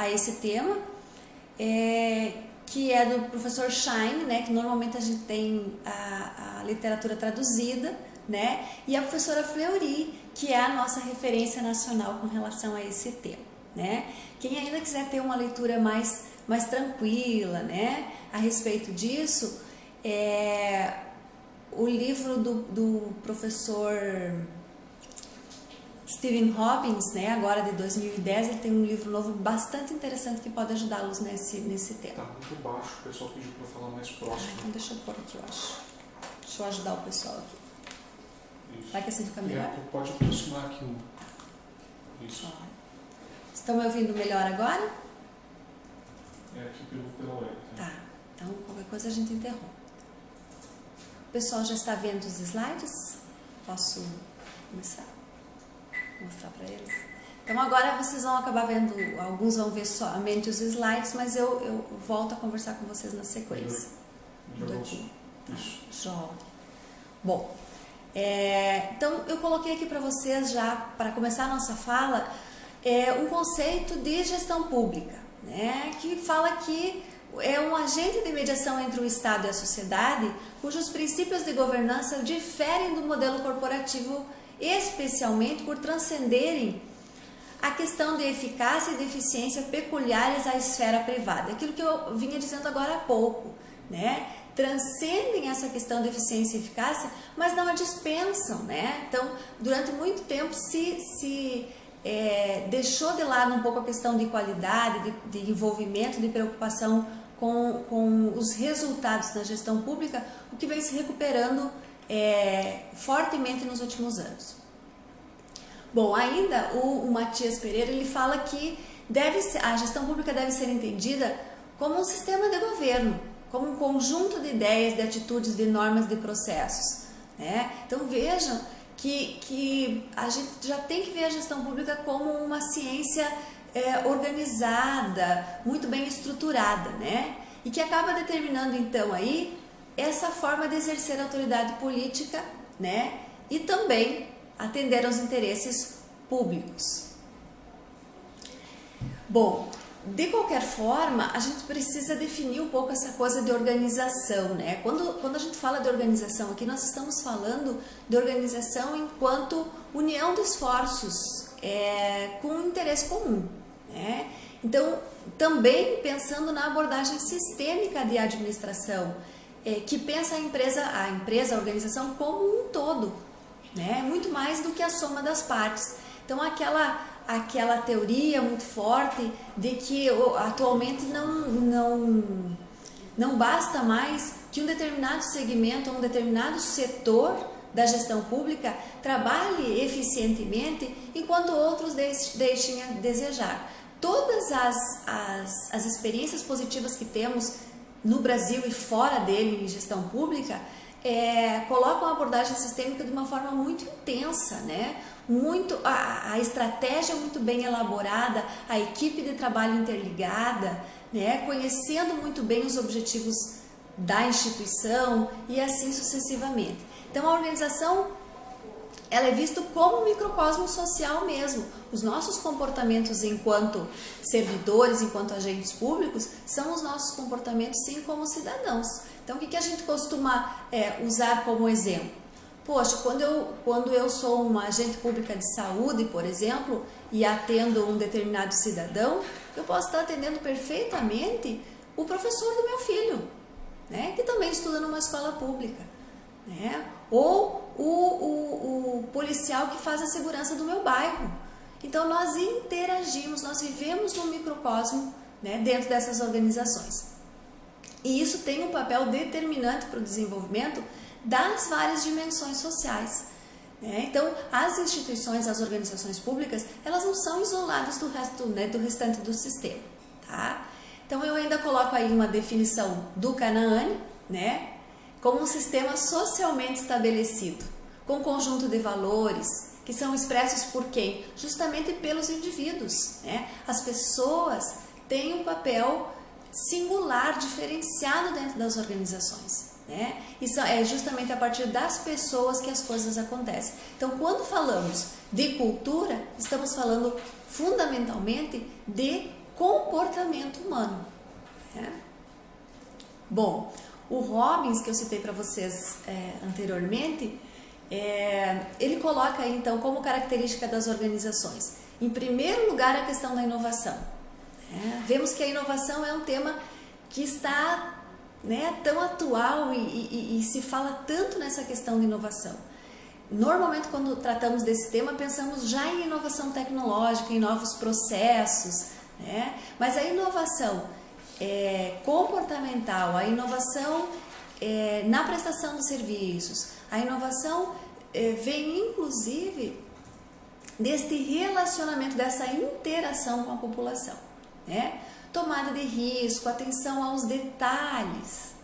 a esse tema, que é do professor Schein, né, que normalmente a gente tem a literatura traduzida, né, e a professora Fleury, que é a nossa referência nacional com relação a esse tema, né. Quem ainda quiser ter uma leitura mais tranquila, né, a respeito disso, o livro do professor Stephen Robbins, né, agora de 2010, ele tem um livro novo bastante interessante que pode ajudá-los nesse tema. Tá muito baixo, o pessoal pediu para falar mais próximo. Então deixa eu pôr aqui, eu acho. Deixa eu ajudar o pessoal aqui. Isso. Vai que assim fica melhor? Pode aproximar aqui Isso. Estão me ouvindo melhor agora? Aqui pela web. Tá, então qualquer coisa a gente interrompe. O pessoal já está vendo os slides? Posso começar? Mostrar para eles. Então agora vocês vão acabar vendo, alguns vão ver somente os slides, mas eu volto a conversar com vocês na sequência. Isso. Joia. Bom, então eu coloquei aqui para vocês já, para começar a nossa fala, um conceito de gestão pública, né, que fala que é um agente de mediação entre o Estado e a sociedade, cujos princípios de governança diferem do modelo corporativo, especialmente por transcenderem a questão de eficácia e de eficiência peculiares à esfera privada. Aquilo que eu vinha dizendo agora há pouco, né? Transcendem essa questão de eficiência e eficácia, mas não a dispensam, né? Então, durante muito tempo se deixou de lado um pouco a questão de qualidade, de envolvimento, de preocupação com os resultados da gestão pública, o que vem se recuperando fortemente nos últimos anos. Bom, ainda o Matias Pereira, ele fala que a gestão pública deve ser entendida como um sistema de governo, como um conjunto de ideias, de atitudes, de normas, de processos, né? Então vejam que a gente já tem que ver a gestão pública como uma ciência organizada, muito bem estruturada, né? E que acaba determinando então aí essa forma de exercer a autoridade política, né? E também atender aos interesses públicos. Bom, de qualquer forma, a gente precisa definir um pouco essa coisa de organização, né? Quando a gente fala de organização aqui, nós estamos falando de organização enquanto união de esforços com um interesse comum, né? Então, também pensando na abordagem sistêmica de administração, que pensa a empresa, a organização como um todo, né? Muito mais do que a soma das partes. Então, aquela teoria muito forte de que atualmente não basta mais que um determinado segmento, um determinado setor da gestão pública trabalhe eficientemente, enquanto outros deixem a desejar. Todas as experiências positivas que temos no Brasil e fora dele em gestão pública colocam a abordagem sistêmica de uma forma muito intensa, né? A estratégia muito bem elaborada, a equipe de trabalho interligada, né? Conhecendo muito bem os objetivos da instituição e assim sucessivamente. Então a organização ela é vista como um microcosmo social mesmo. Os nossos comportamentos enquanto servidores, enquanto agentes públicos, são os nossos comportamentos sim como cidadãos. Então o que a gente costuma usar como exemplo? Poxa, quando eu sou uma agente pública de saúde, por exemplo, e atendo um determinado cidadão, eu posso estar atendendo perfeitamente o professor do meu filho, né, que também estuda numa escola pública, né, ou o policial que faz a segurança do meu bairro. Então nós interagimos, nós vivemos num microcosmo, né, dentro dessas organizações. E isso tem um papel determinante para o desenvolvimento das várias dimensões sociais, né? Então, as instituições, as organizações públicas, elas não são isoladas do resto, né, do restante do sistema, tá? Então, eu ainda coloco aí uma definição do Kanahane, né, como um sistema socialmente estabelecido, com um conjunto de valores que são expressos por quem? Justamente pelos indivíduos, né? As pessoas têm um papel singular, diferenciado dentro das organizações, né? Isso é justamente a partir das pessoas que as coisas acontecem. Então, quando falamos de cultura, estamos falando fundamentalmente de comportamento humano. Né? Bom, o Robbins, que eu citei para vocês anteriormente, ele coloca aí, então, como característica das organizações, em primeiro lugar, a questão da inovação. Vemos que a inovação é um tema que está tão atual e se fala tanto nessa questão de inovação. Normalmente, quando tratamos desse tema, pensamos já em inovação tecnológica, em novos processos, mas a inovação comportamental, a inovação na prestação de serviços, a inovação vem inclusive deste relacionamento, dessa interação com a população, tomada de risco, atenção aos detalhes,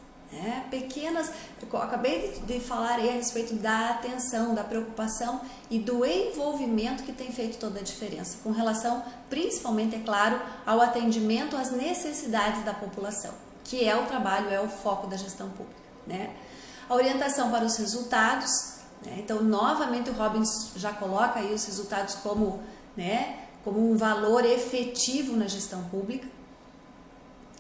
pequenas, eu acabei de falar aí a respeito da atenção, da preocupação e do envolvimento que tem feito toda a diferença, com relação principalmente, é claro, ao atendimento às necessidades da população, que é o trabalho, é o foco da gestão pública. A orientação para os resultados, então novamente o Robbins já coloca aí os resultados como um valor efetivo na gestão pública,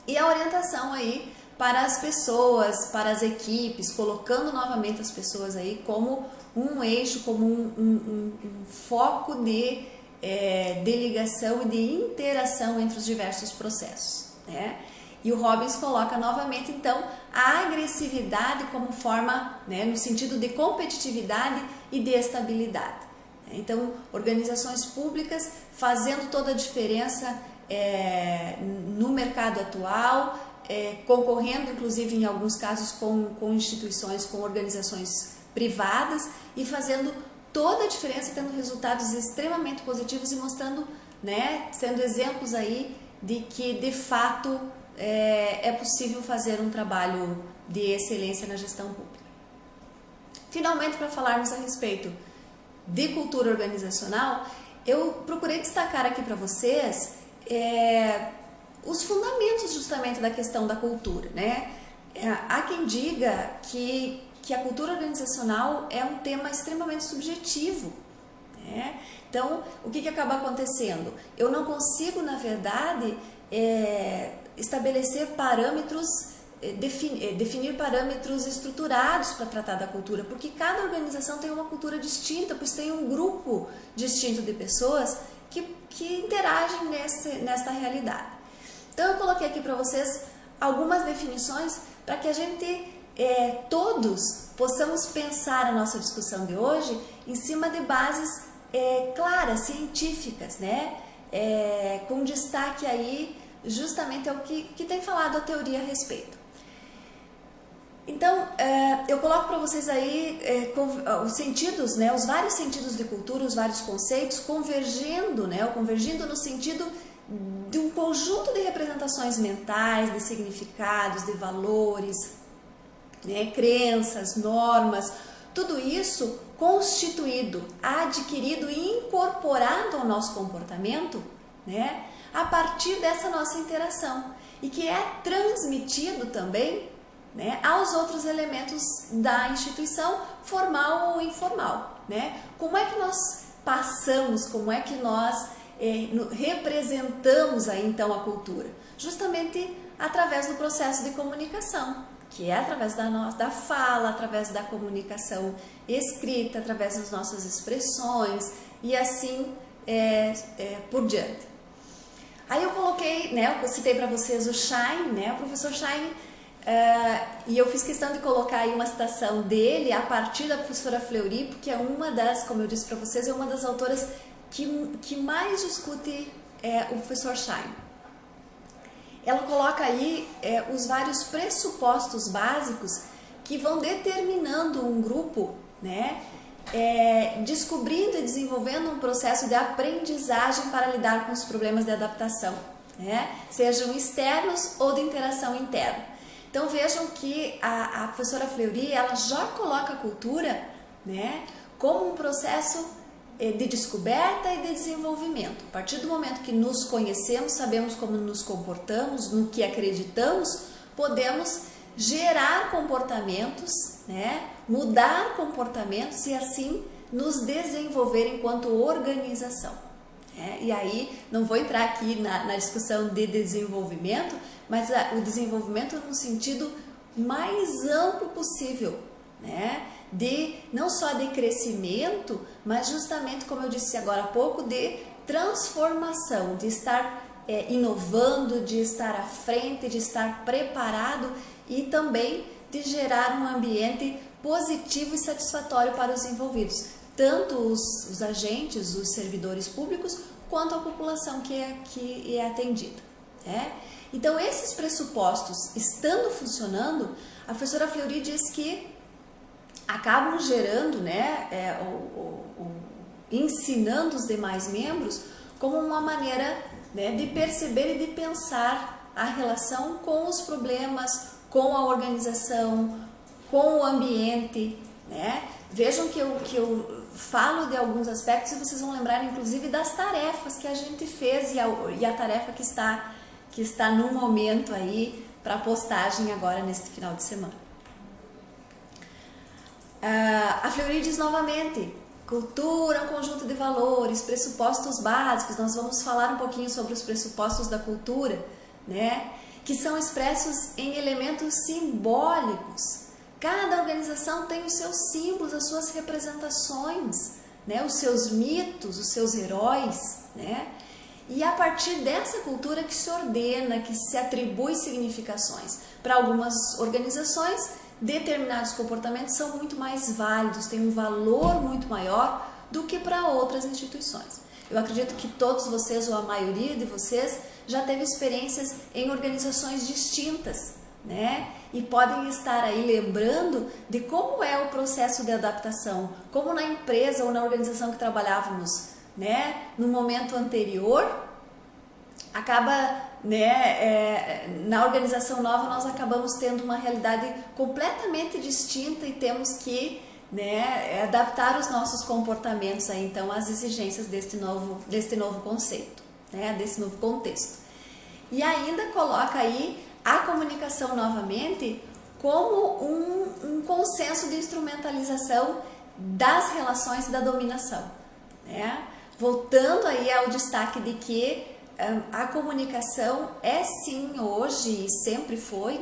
e a orientação aí para as pessoas, para as equipes, colocando novamente as pessoas aí como um eixo, como um foco de ligação e de interação entre os diversos processos. E o Robbins coloca novamente, então, a agressividade como forma, no sentido de competitividade e de estabilidade. Então, organizações públicas fazendo toda a diferença no mercado atual, concorrendo, inclusive, em alguns casos, com instituições, com organizações privadas e fazendo toda a diferença, tendo resultados extremamente positivos e mostrando, sendo exemplos aí de que, de fato, é possível fazer um trabalho de excelência na gestão pública. Finalmente, para falarmos a respeito de cultura organizacional, eu procurei destacar aqui para vocês os fundamentos justamente da questão da cultura. Há quem diga que a cultura organizacional é um tema extremamente subjetivo. Então, o que acaba acontecendo? Eu não consigo, na verdade, estabelecer parâmetros, definir parâmetros estruturados para tratar da cultura, porque cada organização tem uma cultura distinta, pois tem um grupo distinto de pessoas que interagem nesta realidade. Então eu coloquei aqui para vocês algumas definições para que a gente, todos, possamos pensar a nossa discussão de hoje em cima de bases claras, científicas, com destaque aí justamente ao que tem falado a teoria a respeito. Então, eu coloco para vocês aí os sentidos, os vários sentidos de cultura, os vários conceitos convergindo no sentido de um conjunto de representações mentais, de significados, de valores, crenças, normas, tudo isso constituído, adquirido e incorporado ao nosso comportamento, a partir dessa nossa interação e que é transmitido também aos outros elementos da instituição, formal ou informal. Como é que nós passamos, como é que nós representamos aí então a cultura? Justamente através do processo de comunicação, que é através da fala, através da comunicação escrita, através das nossas expressões e assim por diante. Aí eu coloquei, eu citei para vocês o Schein, o professor Schein, e eu fiz questão de colocar aí uma citação dele a partir da professora Fleury, porque é uma das, como eu disse para vocês, é uma das autoras que mais discute o professor Schein. Ela coloca aí os vários pressupostos básicos que vão determinando um grupo, descobrindo e desenvolvendo um processo de aprendizagem para lidar com os problemas de adaptação, sejam externos ou de interação interna. Então vejam que a professora Fleury, ela já coloca a cultura como um processo de descoberta e de desenvolvimento. A partir do momento que nos conhecemos, sabemos como nos comportamos, no que acreditamos, podemos gerar comportamentos, mudar comportamentos e assim nos desenvolver enquanto organização. E aí, não vou entrar aqui na discussão de desenvolvimento, mas o desenvolvimento no sentido mais amplo possível, né? Não só de crescimento, mas justamente, como eu disse agora há pouco, de transformação, de estar inovando, de estar à frente, de estar preparado e também de gerar um ambiente positivo e satisfatório para os envolvidos, tanto os agentes, os servidores públicos, quanto a população que é atendida. Então, esses pressupostos estando funcionando, a professora Fleury diz que acabam gerando, ensinando os demais membros como uma maneira de perceber e de pensar a relação com os problemas, com a organização, com o ambiente. Vejam que eu falo de alguns aspectos e vocês vão lembrar inclusive das tarefas que a gente fez e a tarefa que está no momento aí para postagem agora neste final de semana. A Fleury diz novamente, cultura é um conjunto de valores, pressupostos básicos. Nós vamos falar um pouquinho sobre os pressupostos da cultura, que são expressos em elementos simbólicos. Cada organização tem os seus símbolos, as suas representações, os seus mitos, os seus heróis, E a partir dessa cultura que se ordena, que se atribui significações. Para algumas organizações, determinados comportamentos são muito mais válidos, têm um valor muito maior do que para outras instituições. Eu acredito que todos vocês, ou a maioria de vocês, já teve experiências em organizações distintas, E podem estar aí lembrando de como é o processo de adaptação, como na empresa ou na organização que trabalhávamos, no momento anterior, acaba, na organização nova nós acabamos tendo uma realidade completamente distinta e temos que, adaptar os nossos comportamentos aí, então, às exigências deste novo conceito, desse novo contexto. E ainda coloca aí a comunicação novamente como um consenso de instrumentalização das relações da dominação, Voltando aí ao destaque de que a comunicação é sim hoje e sempre foi,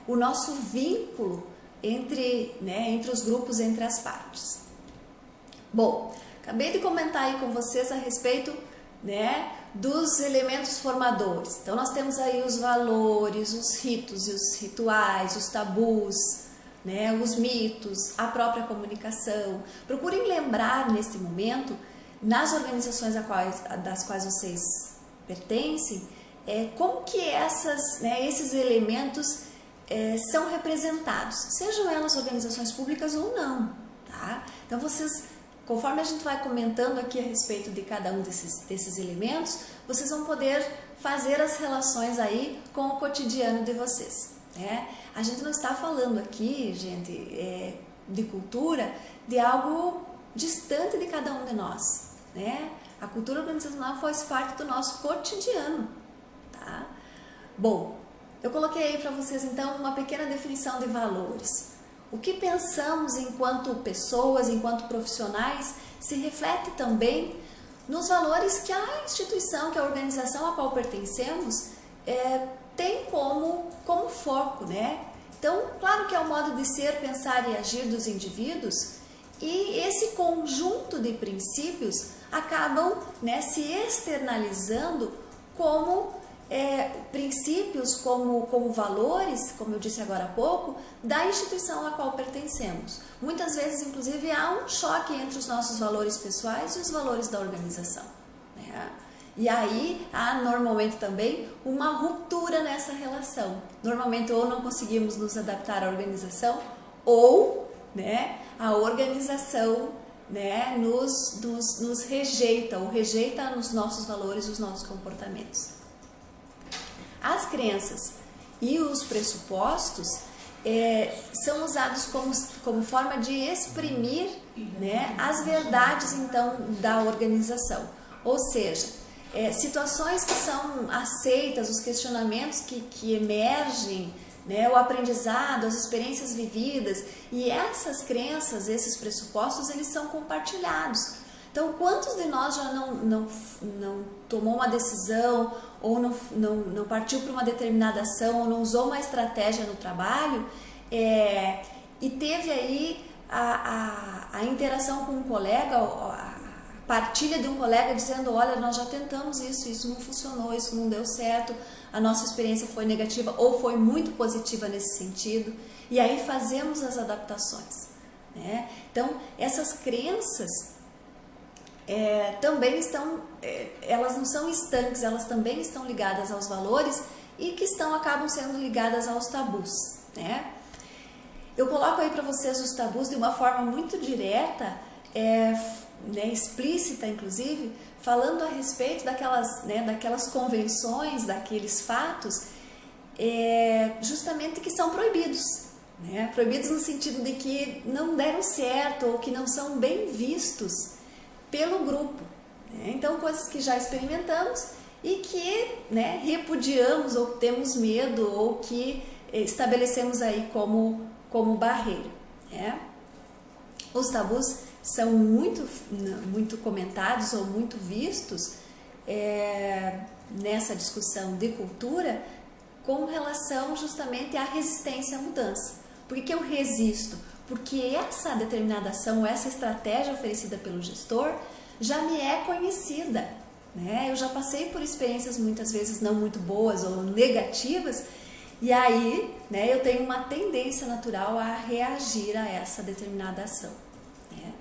o nosso vínculo entre os grupos, entre as partes. Bom, acabei de comentar aí com vocês a respeito, dos elementos formadores. Então nós temos aí os valores, os ritos e os rituais, os tabus, os mitos, a própria comunicação. Procurem lembrar neste momento, nas organizações das quais vocês pertencem, como que esses elementos são representados, sejam elas organizações públicas ou não, tá? Então vocês, conforme a gente vai comentando aqui a respeito de cada um desses elementos, vocês vão poder fazer as relações aí com o cotidiano de vocês, A gente não está falando aqui, gente, de cultura, de algo distante de cada um de nós, A cultura organizacional faz parte do nosso cotidiano, tá? Bom, eu coloquei aí para vocês então uma pequena definição de valores. O que pensamos enquanto pessoas, enquanto profissionais, se reflete também nos valores que a instituição, que a organização a qual pertencemos, tem como foco, Então, claro que é o modo de ser, pensar e agir dos indivíduos, e esse conjunto de princípios acabam se externalizando como princípios, como valores, como eu disse agora há pouco, da instituição a qual pertencemos. Muitas vezes, inclusive, há um choque entre os nossos valores pessoais e os valores da organização, E aí há normalmente também uma ruptura nessa relação. Normalmente ou não conseguimos nos adaptar à organização ou a organização nos rejeita ou rejeita os nossos valores e os nossos comportamentos. As crenças e os pressupostos são usados como forma de exprimir as verdades então da organização, ou seja, situações que são aceitas, os questionamentos que emergem, o aprendizado, as experiências vividas, e essas crenças, esses pressupostos, eles são compartilhados. Então, quantos de nós já não tomou uma decisão ou não partiu para uma determinada ação ou não usou uma estratégia no trabalho e teve aí a interação com um colega, a partilha de um colega dizendo, olha, nós já tentamos isso não funcionou, isso não deu certo, a nossa experiência foi negativa ou foi muito positiva nesse sentido, e aí fazemos as adaptações, né? Então, essas crenças também estão, elas não são estanques, elas também estão ligadas aos valores e que acabam sendo ligadas aos tabus, né? Eu coloco aí para vocês os tabus de uma forma muito direta, explícita inclusive, falando a respeito daquelas convenções, daqueles fatos, justamente que são proibidos, né? Proibidos no sentido de que não deram certo ou que não são bem vistos pelo grupo, né? Então, coisas que já experimentamos e que, né, repudiamos ou temos medo ou que estabelecemos aí como barreira, né? Os tabus são muito comentados ou muito vistos nessa discussão de cultura com relação justamente à resistência à mudança. Por que eu resisto? Porque essa determinada ação, essa estratégia oferecida pelo gestor já me é conhecida, né? Eu já passei por experiências muitas vezes não muito boas ou negativas, e aí, né, eu tenho uma tendência natural a reagir a essa determinada ação, né?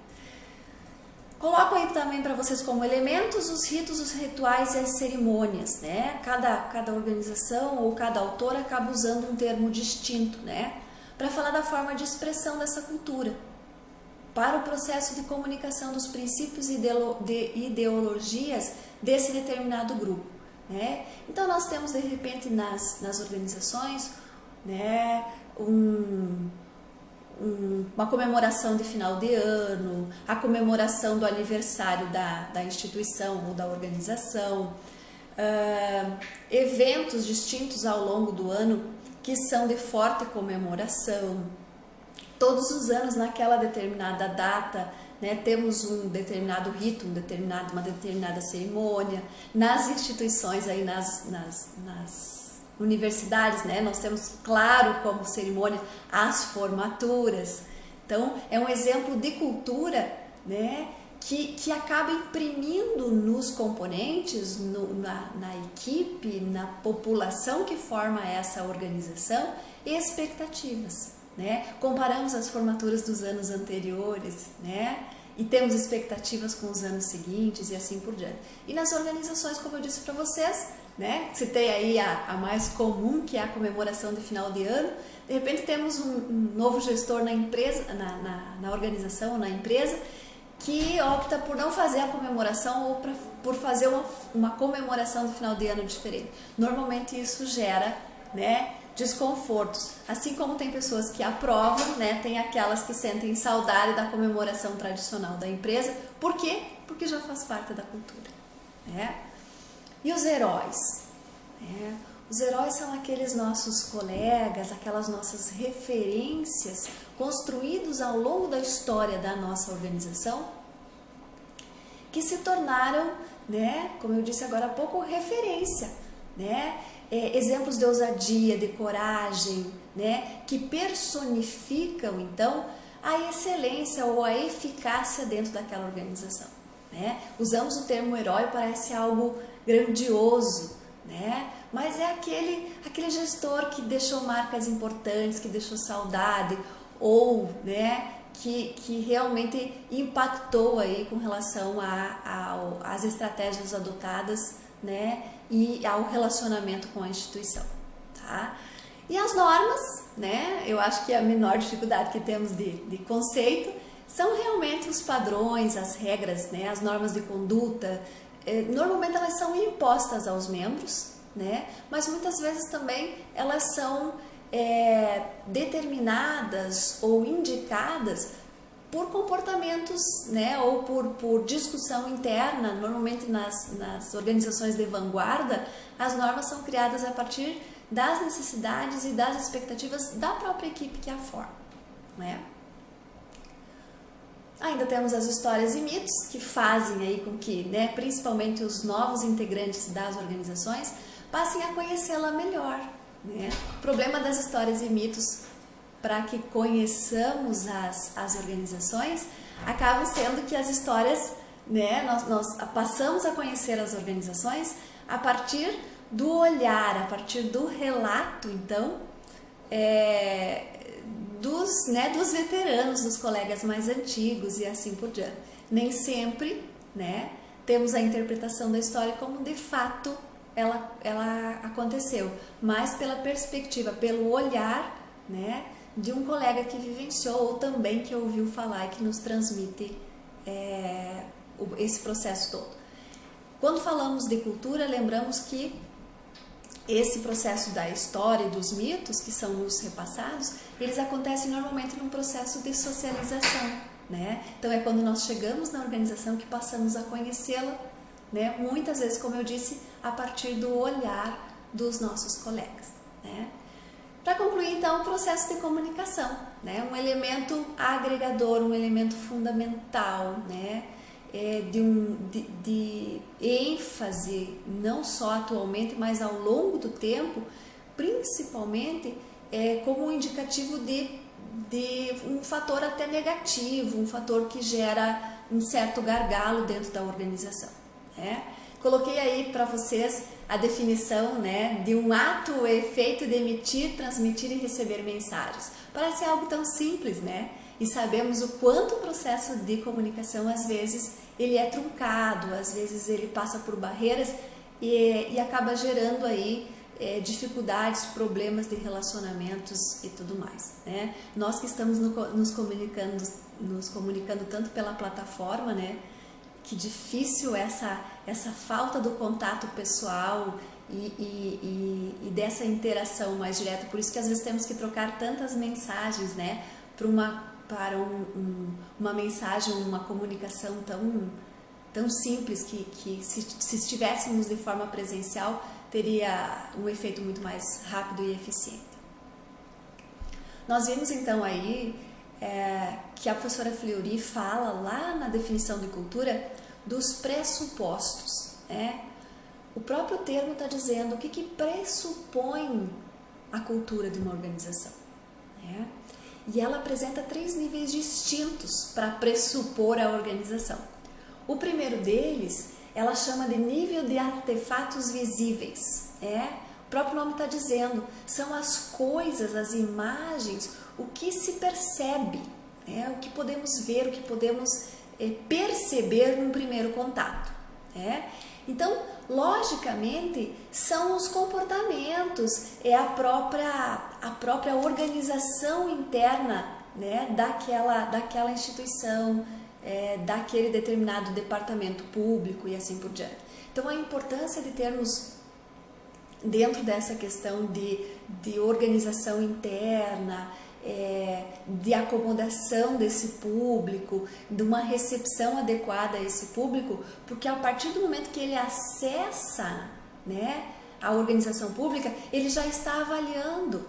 Coloco aí também para vocês como elementos os ritos, os rituais e as cerimônias, né? Cada organização ou cada autor acaba usando um termo distinto, né, para falar da forma de expressão dessa cultura, para o processo de comunicação dos princípios e de ideologias desse determinado grupo, né? Então nós temos de repente nas organizações, né, uma comemoração de final de ano, a comemoração do aniversário da instituição ou da organização, eventos distintos ao longo do ano que são de forte comemoração. Todos os anos, naquela determinada data, né, temos um determinado rito, uma determinada cerimônia. Nas instituições, aí nas universidades, né, nós temos, claro, como cerimônia as formaturas. Então, é um exemplo de cultura, né, que acaba imprimindo nos componentes, na equipe, na população que forma essa organização, expectativas, né? Comparamos as formaturas dos anos anteriores, né, e temos expectativas com os anos seguintes e assim por diante. E nas organizações, como eu disse para vocês, né, citei aí a mais comum, que é a comemoração de final de ano. De repente temos um novo gestor na empresa, na organização ou na empresa, que opta por não fazer a comemoração ou por fazer uma comemoração do final de ano diferente. Normalmente isso gera, né, desconfortos. Assim como tem pessoas que aprovam, né, tem aquelas que sentem saudade da comemoração tradicional da empresa. Por quê? Porque já faz parte da cultura, né? E os heróis? Né? Os heróis são aqueles nossos colegas, aquelas nossas referências construídos ao longo da história da nossa organização, que se tornaram, né, como eu disse agora há pouco, referência, né? Exemplos de ousadia, de coragem, né, que personificam então a excelência ou a eficácia dentro daquela organização, né? Usamos o termo herói, parece algo grandioso, né? Mas é aquele gestor que deixou marcas importantes, que deixou saudade, ou, né, que realmente impactou aí com relação às estratégias adotadas, né, e ao relacionamento com a instituição, tá? E as normas, né, eu acho que a menor dificuldade que temos de conceito são realmente os padrões, as regras, né, as normas de conduta. Normalmente elas são impostas aos membros, né, mas muitas vezes também elas são determinadas ou indicadas por comportamentos, né, ou por discussão interna. Normalmente nas organizações de vanguarda, as normas são criadas a partir das necessidades e das expectativas da própria equipe que a forma, né? Ainda temos as histórias e mitos que fazem aí com que, né, principalmente os novos integrantes das organizações passem a conhecê-la melhor, né? O problema das histórias e mitos para que conheçamos as organizações acabam sendo que as histórias, né, nós passamos a conhecer as organizações a partir do olhar, a partir do relato, então, dos veteranos, dos colegas mais antigos e assim por diante. Nem sempre, né, temos a interpretação da história como de fato ela aconteceu, mas pela perspectiva, pelo olhar, né, de um colega que vivenciou ou também que ouviu falar e que nos transmite esse processo todo. Quando falamos de cultura, lembramos que esse processo da história e dos mitos que são nos repassados, eles acontecem normalmente num processo de socialização, né? Então é quando nós chegamos na organização que passamos a conhecê-la, né? Muitas vezes, como eu disse, a partir do olhar dos nossos colegas, né? Para concluir, então, o processo de comunicação, né? Um elemento agregador, um elemento fundamental, né? De ênfase, não só atualmente, mas ao longo do tempo, principalmente como um indicativo de um fator até negativo, um fator que gera um certo gargalo dentro da organização, né? Coloquei aí para vocês a definição, né, de um ato ou efeito de emitir, transmitir e receber mensagens. Parece algo tão simples, né? E sabemos o quanto o processo de comunicação, às vezes, ele é truncado, às vezes ele passa por barreiras e acaba gerando aí dificuldades, problemas de relacionamentos e tudo mais, né? Nós que estamos nos comunicando tanto pela plataforma, né? Que difícil essa falta do contato pessoal e dessa interação mais direta. Por isso que às vezes temos que trocar tantas mensagens, né? Para uma mensagem, uma comunicação tão simples que se estivéssemos de forma presencial teria um efeito muito mais rápido e eficiente. Nós vimos então aí que a professora Fleury fala lá na definição de cultura dos pressupostos, né? O próprio termo está dizendo o que pressupõe a cultura de uma organização, né? E ela apresenta 3 níveis distintos para pressupor a organização. O primeiro deles, ela chama de nível de artefatos visíveis, O próprio nome está dizendo, são as coisas, as imagens, o que se percebe, o que podemos ver, o que podemos perceber num primeiro contato, Então, logicamente, são os comportamentos, a própria organização interna, né, daquela instituição, daquele determinado departamento público e assim por diante. Então, a importância de termos, dentro dessa questão de organização interna, de acomodação desse público, de uma recepção adequada a esse público, porque a partir do momento que ele acessa, né, a organização pública, ele já está avaliando,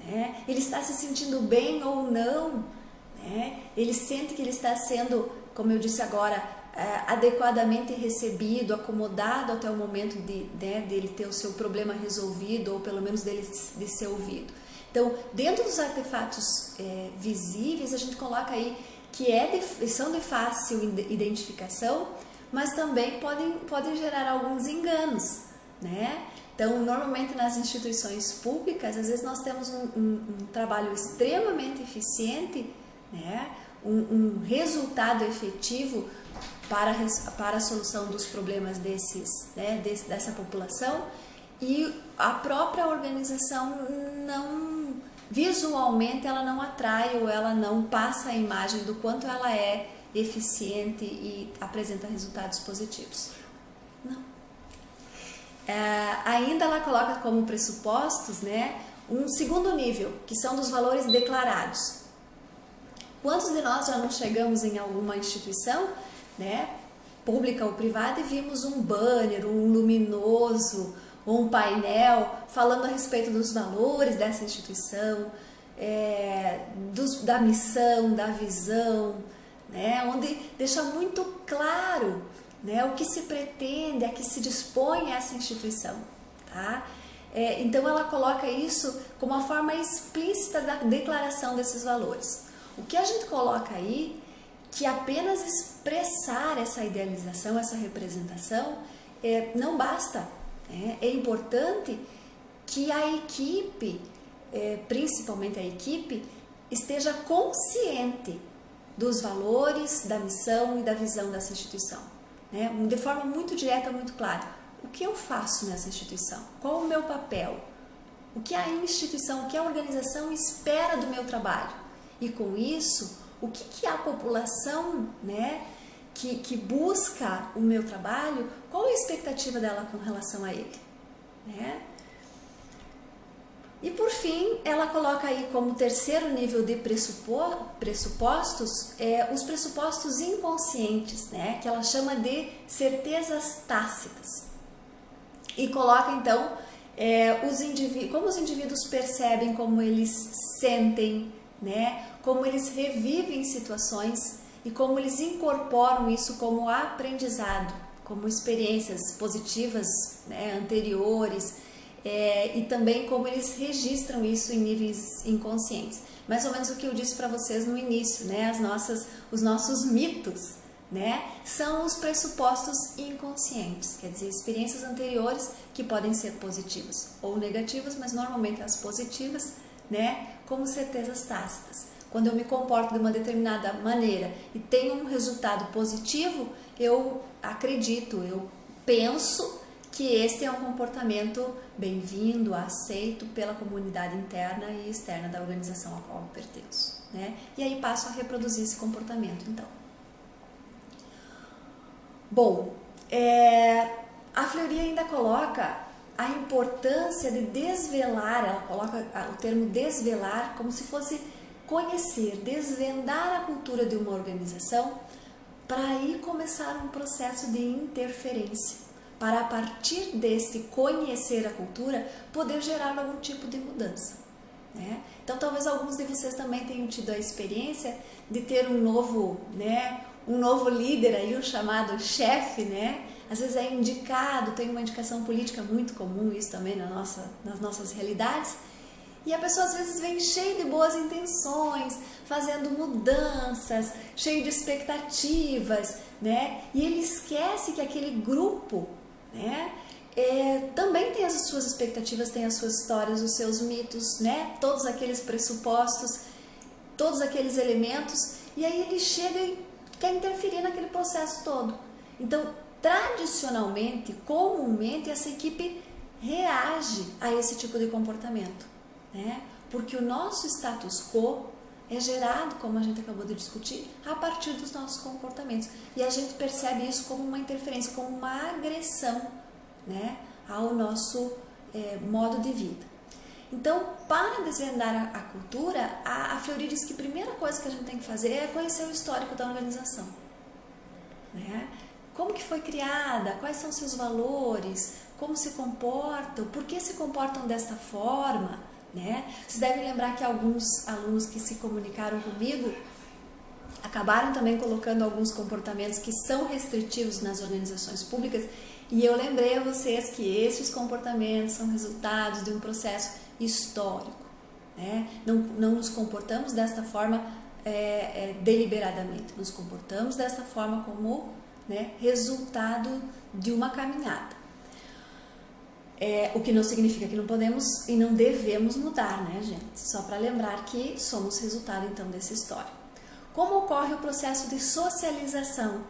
né, ele está se sentindo bem ou não, né, ele sente que ele está sendo, como eu disse agora, adequadamente recebido, acomodado até o momento dele ter o seu problema resolvido, ou pelo menos dele de ser ouvido. Então, dentro dos artefatos visíveis, a gente coloca aí que são de fácil identificação, mas também podem gerar alguns enganos, né? Então, normalmente nas instituições públicas, às vezes nós temos um trabalho extremamente eficiente, né? Um resultado efetivo para a solução dos problemas dessa população, e a própria organização visualmente ela não atrai, ou ela não passa a imagem do quanto ela é eficiente e apresenta resultados positivos. Não. Ainda ela coloca como pressupostos, né, um segundo nível, que são dos valores declarados. Quantos de nós já não chegamos em alguma instituição, né, pública ou privada, e vimos um banner, um luminoso, ou um painel falando a respeito dos valores dessa instituição, da missão, da visão, né, onde deixa muito claro, né, o que se pretende, a que se dispõe essa instituição, tá? Então ela coloca isso como uma forma explícita da declaração desses valores. O que a gente coloca aí, que apenas expressar essa idealização, essa representação, não basta. É importante que a equipe, principalmente a equipe, esteja consciente dos valores, da missão e da visão dessa instituição, né? De forma muito direta, muito clara. O que eu faço nessa instituição? Qual o meu papel? O que a instituição, o que a organização espera do meu trabalho? E com isso, o que a população, né, que busca o meu trabalho, qual a expectativa dela com relação a ele? Né? E por fim, ela coloca aí como terceiro nível de pressupostos, os pressupostos inconscientes, né, que ela chama de certezas tácitas. E coloca então como os indivíduos percebem, como eles sentem, né, como eles revivem situações e como eles incorporam isso como aprendizado, como experiências positivas, né, anteriores, e também como eles registram isso em níveis inconscientes. Mais ou menos o que eu disse para vocês no início, né, os nossos mitos, né, são os pressupostos inconscientes, quer dizer, experiências anteriores que podem ser positivas ou negativas, mas normalmente as positivas, né, como certezas tácitas. Quando eu me comporto de uma determinada maneira e tenho um resultado positivo, eu acredito, eu penso que este é um comportamento bem-vindo, aceito pela comunidade interna e externa da organização a qual eu pertenço, né? E aí passo a reproduzir esse comportamento, então. Bom, a Fleury ainda coloca a importância de desvelar, ela coloca o termo desvelar como se fosse conhecer, desvendar a cultura de uma organização para aí começar um processo de interferência, para a partir desse conhecer a cultura poder gerar algum tipo de mudança, né? Então talvez alguns de vocês também tenham tido a experiência de ter um novo líder aí, o chamado chefe, né? Às vezes é indicado, tem uma indicação política muito comum, isso também nas nossas realidades, e a pessoa às vezes vem cheia de boas intenções, fazendo mudanças, cheio de expectativas, né? E ele esquece que aquele grupo, né, também tem as suas expectativas, tem as suas histórias, os seus mitos, né? Todos aqueles pressupostos, todos aqueles elementos, e aí ele chega e quer interferir naquele processo todo. Então, tradicionalmente, comumente, essa equipe reage a esse tipo de comportamento, né? Porque o nosso status quo é gerado, como a gente acabou de discutir, a partir dos nossos comportamentos. E a gente percebe isso como uma interferência, como uma agressão, né, ao nosso modo de vida. Então, para desvendar a cultura, a Fleury diz que a primeira coisa que a gente tem que fazer é conhecer o histórico da organização, né? Como que foi criada, quais são seus valores, como se comportam, por que se comportam desta forma, né? Vocês devem lembrar que alguns alunos que se comunicaram comigo acabaram também colocando alguns comportamentos que são restritivos nas organizações públicas, e eu lembrei a vocês que esses comportamentos são resultados de um processo histórico, né? Não nos comportamos desta forma deliberadamente, nos comportamos desta forma como, né, resultado de uma caminhada. O que não significa que não podemos e não devemos mudar, né, gente? Só para lembrar que somos resultado, então, dessa história. Como ocorre o processo de socialização,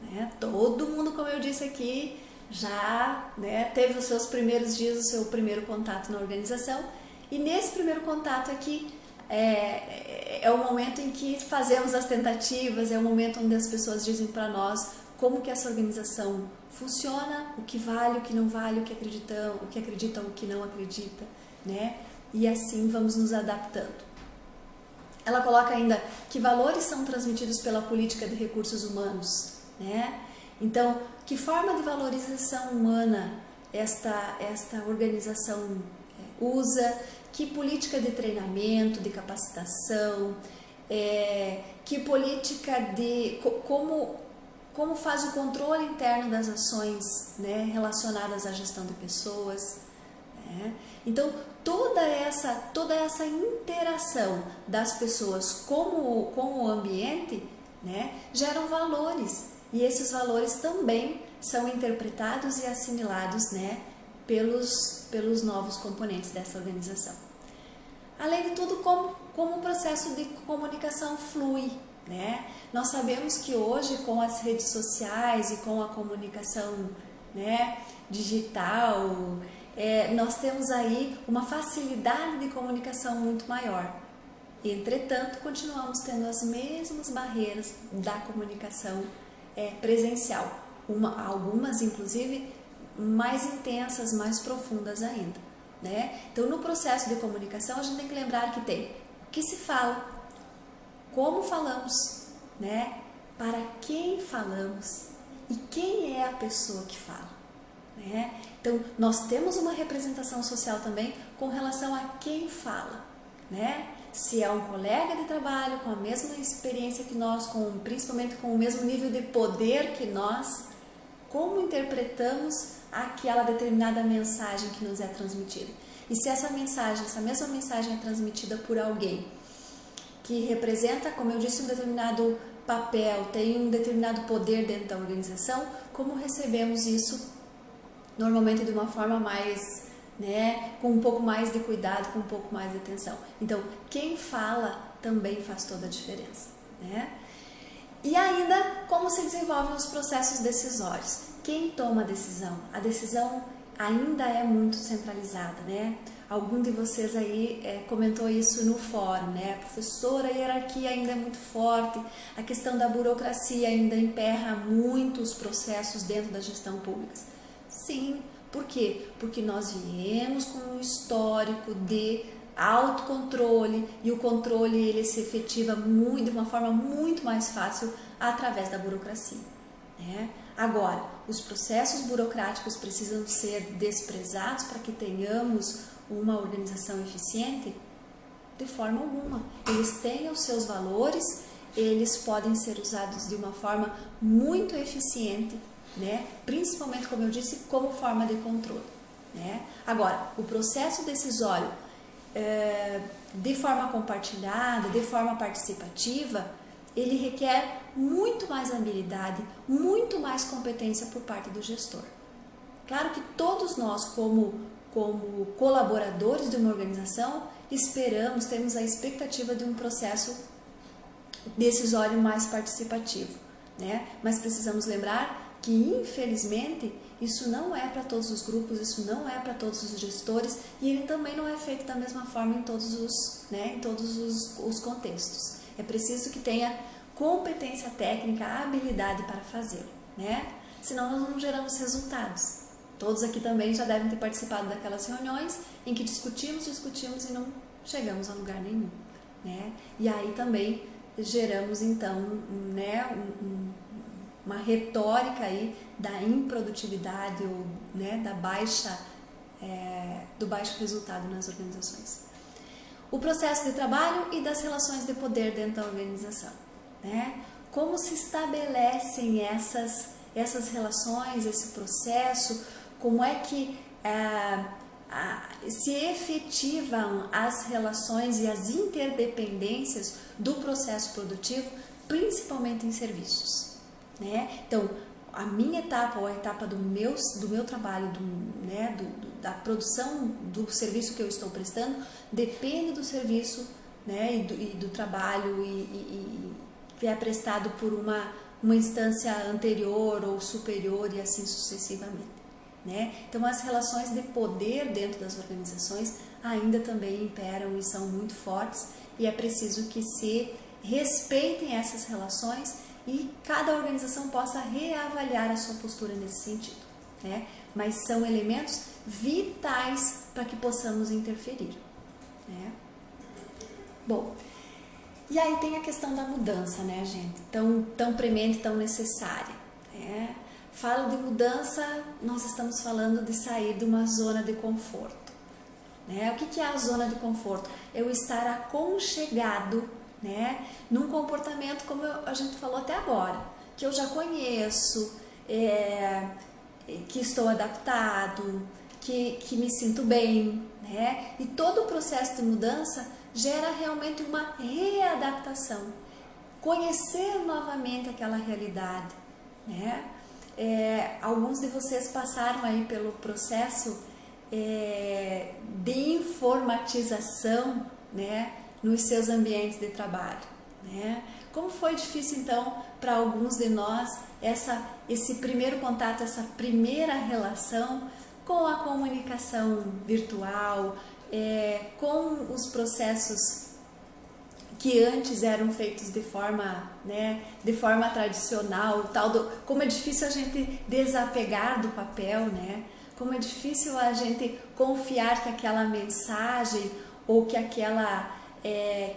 né? Todo mundo, como eu disse aqui, já, né, teve os seus primeiros dias, o seu primeiro contato na organização, e nesse primeiro contato aqui é o momento em que fazemos as tentativas, é o momento onde as pessoas dizem para nós como que essa organização funciona, o que vale, o que não vale, o que acreditam, o que não acredita, né? E assim vamos nos adaptando. Ela coloca ainda que valores são transmitidos pela política de recursos humanos, né? Então, que forma de valorização humana esta usa, que política de treinamento, de capacitação, que política como faz o controle interno das ações, né, relacionadas à gestão de pessoas. Né? Então, toda essa interação das pessoas com o ambiente, né, geram valores, e esses valores também são interpretados e assimilados, né, pelos novos componentes dessa organização. Além de tudo, como o processo de comunicação flui. Né? Nós sabemos que hoje, com as redes sociais e com a comunicação, né, digital, nós temos aí uma facilidade de comunicação muito maior. Entretanto, continuamos tendo as mesmas barreiras da comunicação presencial, algumas inclusive mais intensas, mais profundas ainda. Né? Então, no processo de comunicação, a gente tem que lembrar que tem o que se fala, como falamos, né? Para quem falamos e quem é a pessoa que fala. Né? Então, nós temos uma representação social também com relação a quem fala. Né? Se é um colega de trabalho com a mesma experiência que nós, principalmente com o mesmo nível de poder que nós, como interpretamos aquela determinada mensagem que nos é transmitida. E se essa mesma mensagem é transmitida por alguém que representa, como eu disse, um determinado papel, tem um determinado poder dentro da organização, como recebemos isso normalmente de uma forma mais, né, com um pouco mais de cuidado, com um pouco mais de atenção. Então, quem fala também faz toda a diferença. Né? E ainda, como se desenvolvem os processos decisórios. Quem toma a decisão? A decisão ainda é muito centralizada, né? Algum de vocês aí comentou isso no fórum, né? Professora, a hierarquia ainda é muito forte, a questão da burocracia ainda emperra muito os processos dentro da gestão pública. Sim, por quê? Porque nós viemos com um histórico de autocontrole, e o controle ele se efetiva de uma forma muito mais fácil através da burocracia. Né? Agora, os processos burocráticos precisam ser desprezados para que tenhamos uma organização eficiente? De forma alguma. Eles têm os seus valores, eles podem ser usados de uma forma muito eficiente, né? Principalmente, como eu disse, como forma de controle. Né? Agora, o processo decisório de forma compartilhada, de forma participativa, ele requer muito mais habilidade, muito mais competência por parte do gestor. Claro que todos nós, como colaboradores de uma organização, temos a expectativa de um processo decisório mais participativo, né? Mas precisamos lembrar que, infelizmente, isso não é para todos os grupos, isso não é para todos os gestores, e ele também não é feito da mesma forma em todos os contextos. É preciso que tenha competência técnica, habilidade para fazê-lo, né? Senão nós não geramos resultados. Todos aqui também já devem ter participado daquelas reuniões em que discutimos e não chegamos a lugar nenhum, né? E aí também geramos, então, né, uma retórica aí da improdutividade ou, né, do baixo resultado nas organizações. O processo de trabalho e das relações de poder dentro da organização. Né? Como se estabelecem essas relações, esse processo, como é que se efetivam as relações e as interdependências do processo produtivo, principalmente em serviços. Né? Então, a minha etapa ou a etapa do meu trabalho, da produção do serviço que eu estou prestando, depende do serviço, né, e do trabalho que é prestado por uma instância anterior ou superior e assim sucessivamente. Né? Então, as relações de poder dentro das organizações ainda também imperam e são muito fortes, e é preciso que se respeitem essas relações e cada organização possa reavaliar a sua postura nesse sentido. Né? Mas são elementos vitais para que possamos interferir. Né? Bom, e aí tem a questão da mudança, né, gente? Tão premente, tão necessária. Né? Falo de mudança, nós estamos falando de sair de uma zona de conforto. Né? O que é a zona de conforto? É o estar aconchegado né? Num comportamento como a gente falou até agora, que eu já conheço, que estou adaptado, que me sinto bem, né? E todo o processo de mudança gera realmente uma readaptação, conhecer novamente aquela realidade, né? Alguns de vocês passaram aí pelo processo de informatização, né, nos seus ambientes de trabalho, né? Como foi difícil então para alguns de nós esse primeiro contato, essa primeira relação com a comunicação virtual, com os processos que antes eram feitos de forma, né, de forma tradicional, como é difícil a gente desapegar do papel, né? Como é difícil a gente confiar que aquela mensagem ou que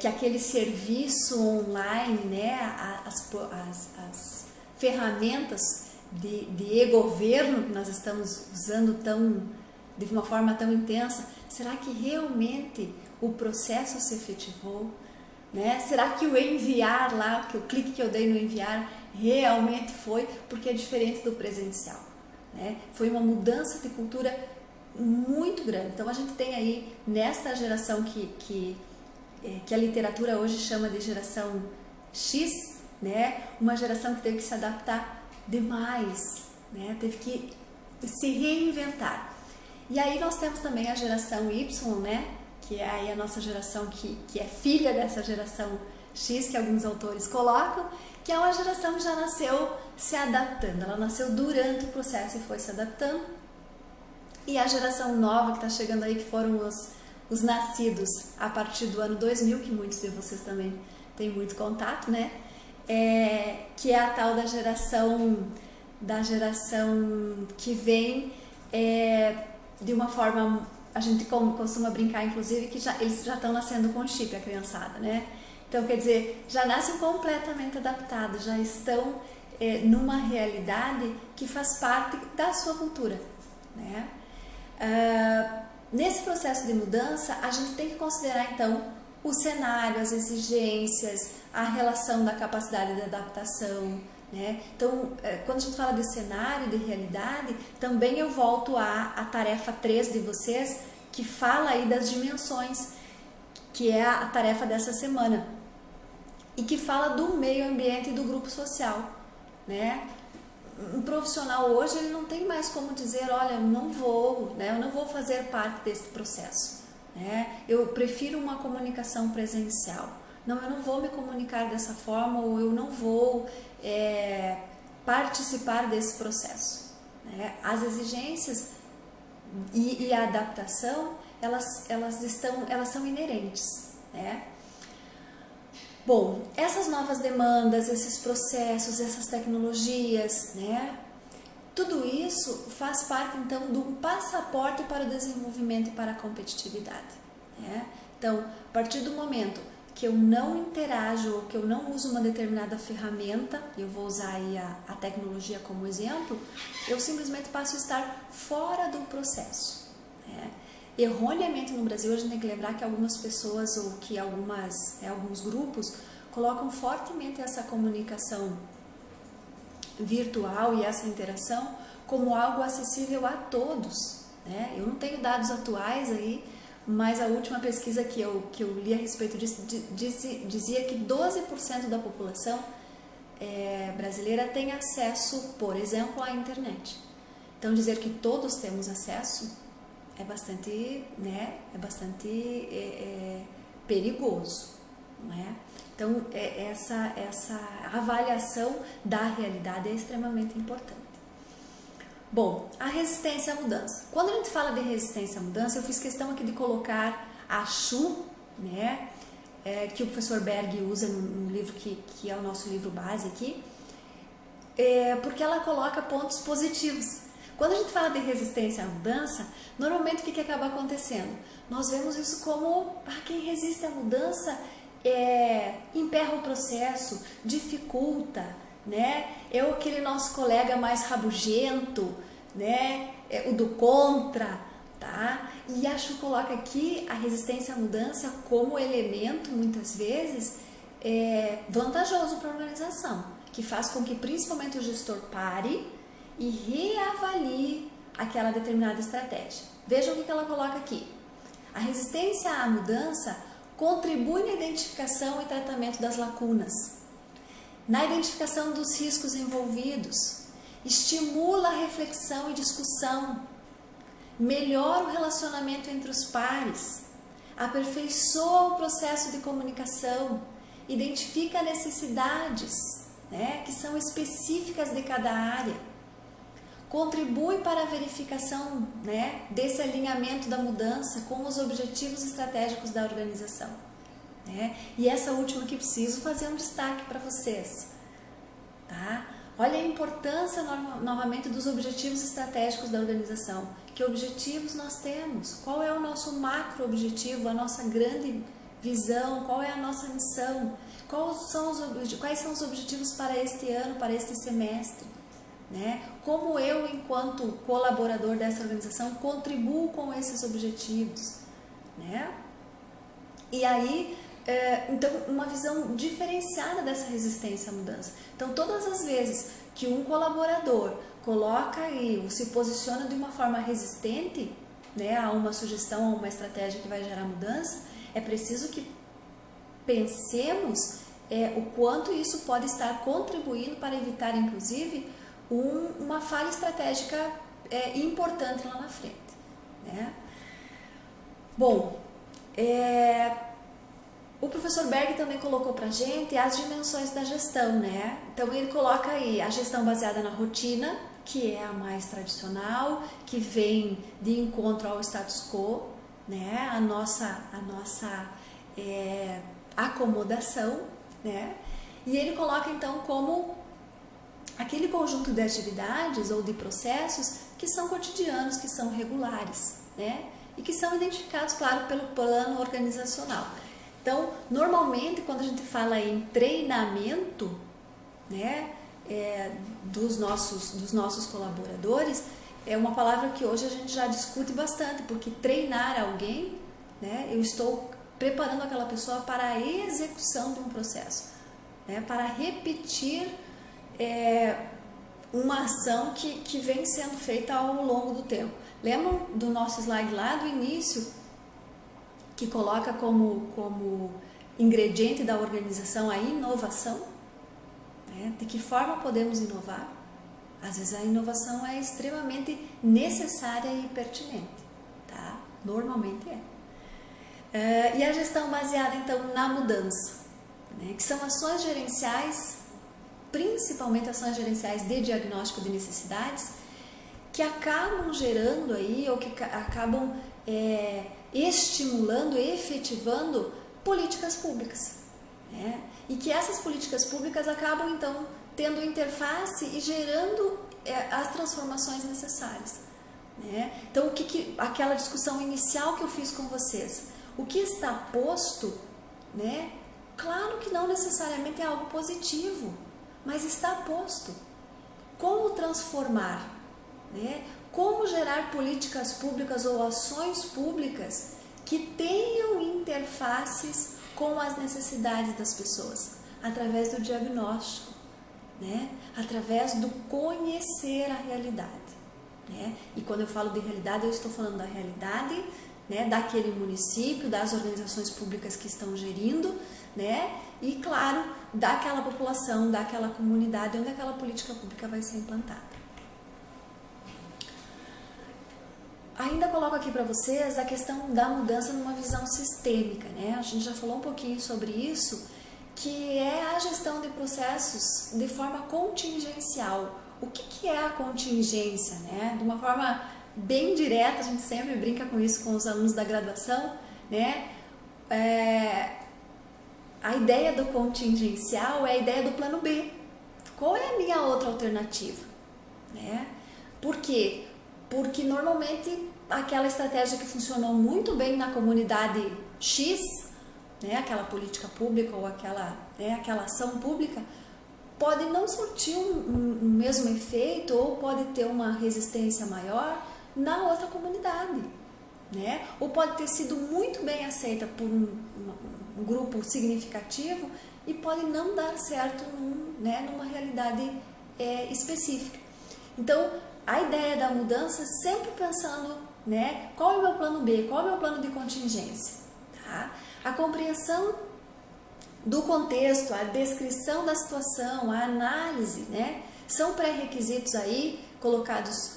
aquele serviço online, né, as ferramentas de e-governo que nós estamos usando de uma forma tão intensa, será que realmente o processo se efetivou? Né? Será que o enviar lá, que o clique que eu dei no enviar realmente foi? Porque é diferente do presencial, né? Foi uma mudança de cultura muito grande. Então a gente tem aí nesta geração que a literatura hoje chama de geração X, né? Uma geração que teve que se adaptar demais, né? Teve que se reinventar. E aí nós temos também a geração Y, né? Que é aí a nossa geração que é filha dessa geração X, que alguns autores colocam, que é uma geração que já nasceu se adaptando. Ela nasceu durante o processo e foi se adaptando. E a geração nova que está chegando aí, que foram os nascidos a partir do ano 2000, que muitos de vocês também têm muito contato, né? Que é a tal da geração que vem de uma forma, a gente costuma brincar, inclusive, que eles já estão nascendo com chip, a criançada, né? Então, quer dizer, já nascem completamente adaptados, já estão numa realidade que faz parte da sua cultura, né? Nesse processo de mudança, a gente tem que considerar, então, o cenário, as exigências, a relação da capacidade de adaptação, né? Então, quando a gente fala de cenário, de realidade, também eu volto à tarefa 3 de vocês, que fala aí das dimensões, que é a tarefa dessa semana, e que fala do meio ambiente e do grupo social, né? Um profissional hoje, ele não tem mais como dizer, olha, eu não vou fazer parte desse processo, né? Eu prefiro uma comunicação presencial. Não, eu não vou me comunicar dessa forma, ou eu não vou participar desse processo, né? As exigências e a adaptação, elas são inerentes, né? Bom, essas novas demandas, esses processos, essas tecnologias, né? Tudo isso faz parte, então, de um passaporte para o desenvolvimento e para a competitividade, né? Então, a partir do momento que eu não interajo ou que eu não uso uma determinada ferramenta, eu vou usar aí a tecnologia como exemplo, eu simplesmente passo a estar fora do processo, né? Erroneamente no Brasil, a gente tem que lembrar que algumas pessoas ou que alguns grupos colocam fortemente essa comunicação virtual e essa interação como algo acessível a todos, né? Eu não tenho dados atuais aí, mas a última pesquisa que eu li a respeito disso dizia que 12% da população brasileira tem acesso, por exemplo, à internet. Então, dizer que todos temos acesso é bastante perigoso, né? Então, essa avaliação da realidade é extremamente importante. Bom, a resistência à mudança. Quando a gente fala de resistência à mudança, eu fiz questão aqui de colocar a Shu, né? Que o professor Berg usa no livro que é o nosso livro base aqui, porque ela coloca pontos positivos. Quando a gente fala de resistência à mudança, normalmente o que acaba acontecendo? Nós vemos isso como quem resiste à mudança emperra o processo, dificulta, né? É aquele nosso colega mais rabugento, né? O do contra, tá? E acho que coloca aqui a resistência à mudança como elemento, muitas vezes, vantajoso para a organização, que faz com que principalmente o gestor pare e reavalie aquela determinada estratégia. Veja o que ela coloca aqui. A resistência à mudança contribui na identificação e tratamento das lacunas, na identificação dos riscos envolvidos, estimula a reflexão e discussão, melhora o relacionamento entre os pares, aperfeiçoa o processo de comunicação, identifica necessidades, que são específicas de cada área, contribui para a verificação, desse alinhamento da mudança com os objetivos estratégicos da organização. E essa última que preciso fazer um destaque para vocês. Tá? Olha a importância novamente dos objetivos estratégicos da organização. Que objetivos nós temos? Qual é o nosso macro objetivo, a nossa grande visão? Qual é a nossa missão? Quais são os objetivos para este ano, para este semestre? Como eu, enquanto colaborador dessa organização, contribuo com esses objetivos? E aí, então, uma visão diferenciada dessa resistência à mudança. Então, todas as vezes que um colaborador coloca aí, ou se posiciona de uma forma resistente, a uma sugestão, a uma estratégia que vai gerar mudança, é preciso que pensemos o quanto isso pode estar contribuindo para evitar, inclusive, uma falha estratégica importante lá na frente. Bom, o professor Berg também colocou para a gente as dimensões da gestão, Então ele coloca aí a gestão baseada na rotina, que é a mais tradicional, que vem de encontro ao status quo, a nossa acomodação, E ele coloca então como aquele conjunto de atividades ou de processos que são cotidianos, que são regulares, E que são identificados, claro, pelo plano organizacional. Então, normalmente, quando a gente fala em treinamento, dos nossos colaboradores, é uma palavra que hoje a gente já discute bastante, porque treinar alguém, eu estou preparando aquela pessoa para a execução de um processo, para repetir uma ação que vem sendo feita ao longo do tempo. Lembram do nosso slide lá do início, que coloca como ingrediente da organização a inovação? De que forma podemos inovar? Às vezes a inovação é extremamente necessária e pertinente, tá? Normalmente é. E a gestão baseada então na mudança, que são ações gerenciais, principalmente ações gerenciais de diagnóstico de necessidades, que acabam gerando aí, ou que acabam estimulando, efetivando políticas públicas, E que essas políticas públicas acabam então tendo interface e gerando as transformações necessárias, Então, aquela discussão inicial que eu fiz com vocês, o que está posto, Claro que não necessariamente é algo positivo, mas está posto. Como transformar, Como gerar políticas públicas ou ações públicas que tenham interfaces com as necessidades das pessoas, através do diagnóstico, através do conhecer a realidade. E quando eu falo de realidade, eu estou falando da realidade, daquele município, das organizações públicas que estão gerindo, e claro, daquela população, daquela comunidade onde aquela política pública vai ser implantada. Ainda coloco aqui para vocês a questão da mudança numa visão sistêmica, A gente já falou um pouquinho sobre isso, que é a gestão de processos de forma contingencial. O que é a contingência, De uma forma bem direta, a gente sempre brinca com isso com os alunos da graduação, A ideia do contingencial é a ideia do plano B. Qual é a minha outra alternativa? Por quê? Porque normalmente aquela estratégia que funcionou muito bem na comunidade X, aquela política pública ou aquela ação pública, pode não surtir um mesmo efeito ou pode ter uma resistência maior na outra comunidade. né? Ou pode ter sido muito bem aceita por um grupo significativo e pode não dar certo numa realidade específica. Então, a ideia da mudança é sempre pensando, né, qual é o meu plano B, qual é o meu plano de contingência. Tá? A compreensão do contexto, a descrição da situação, a análise, né, são pré-requisitos aí colocados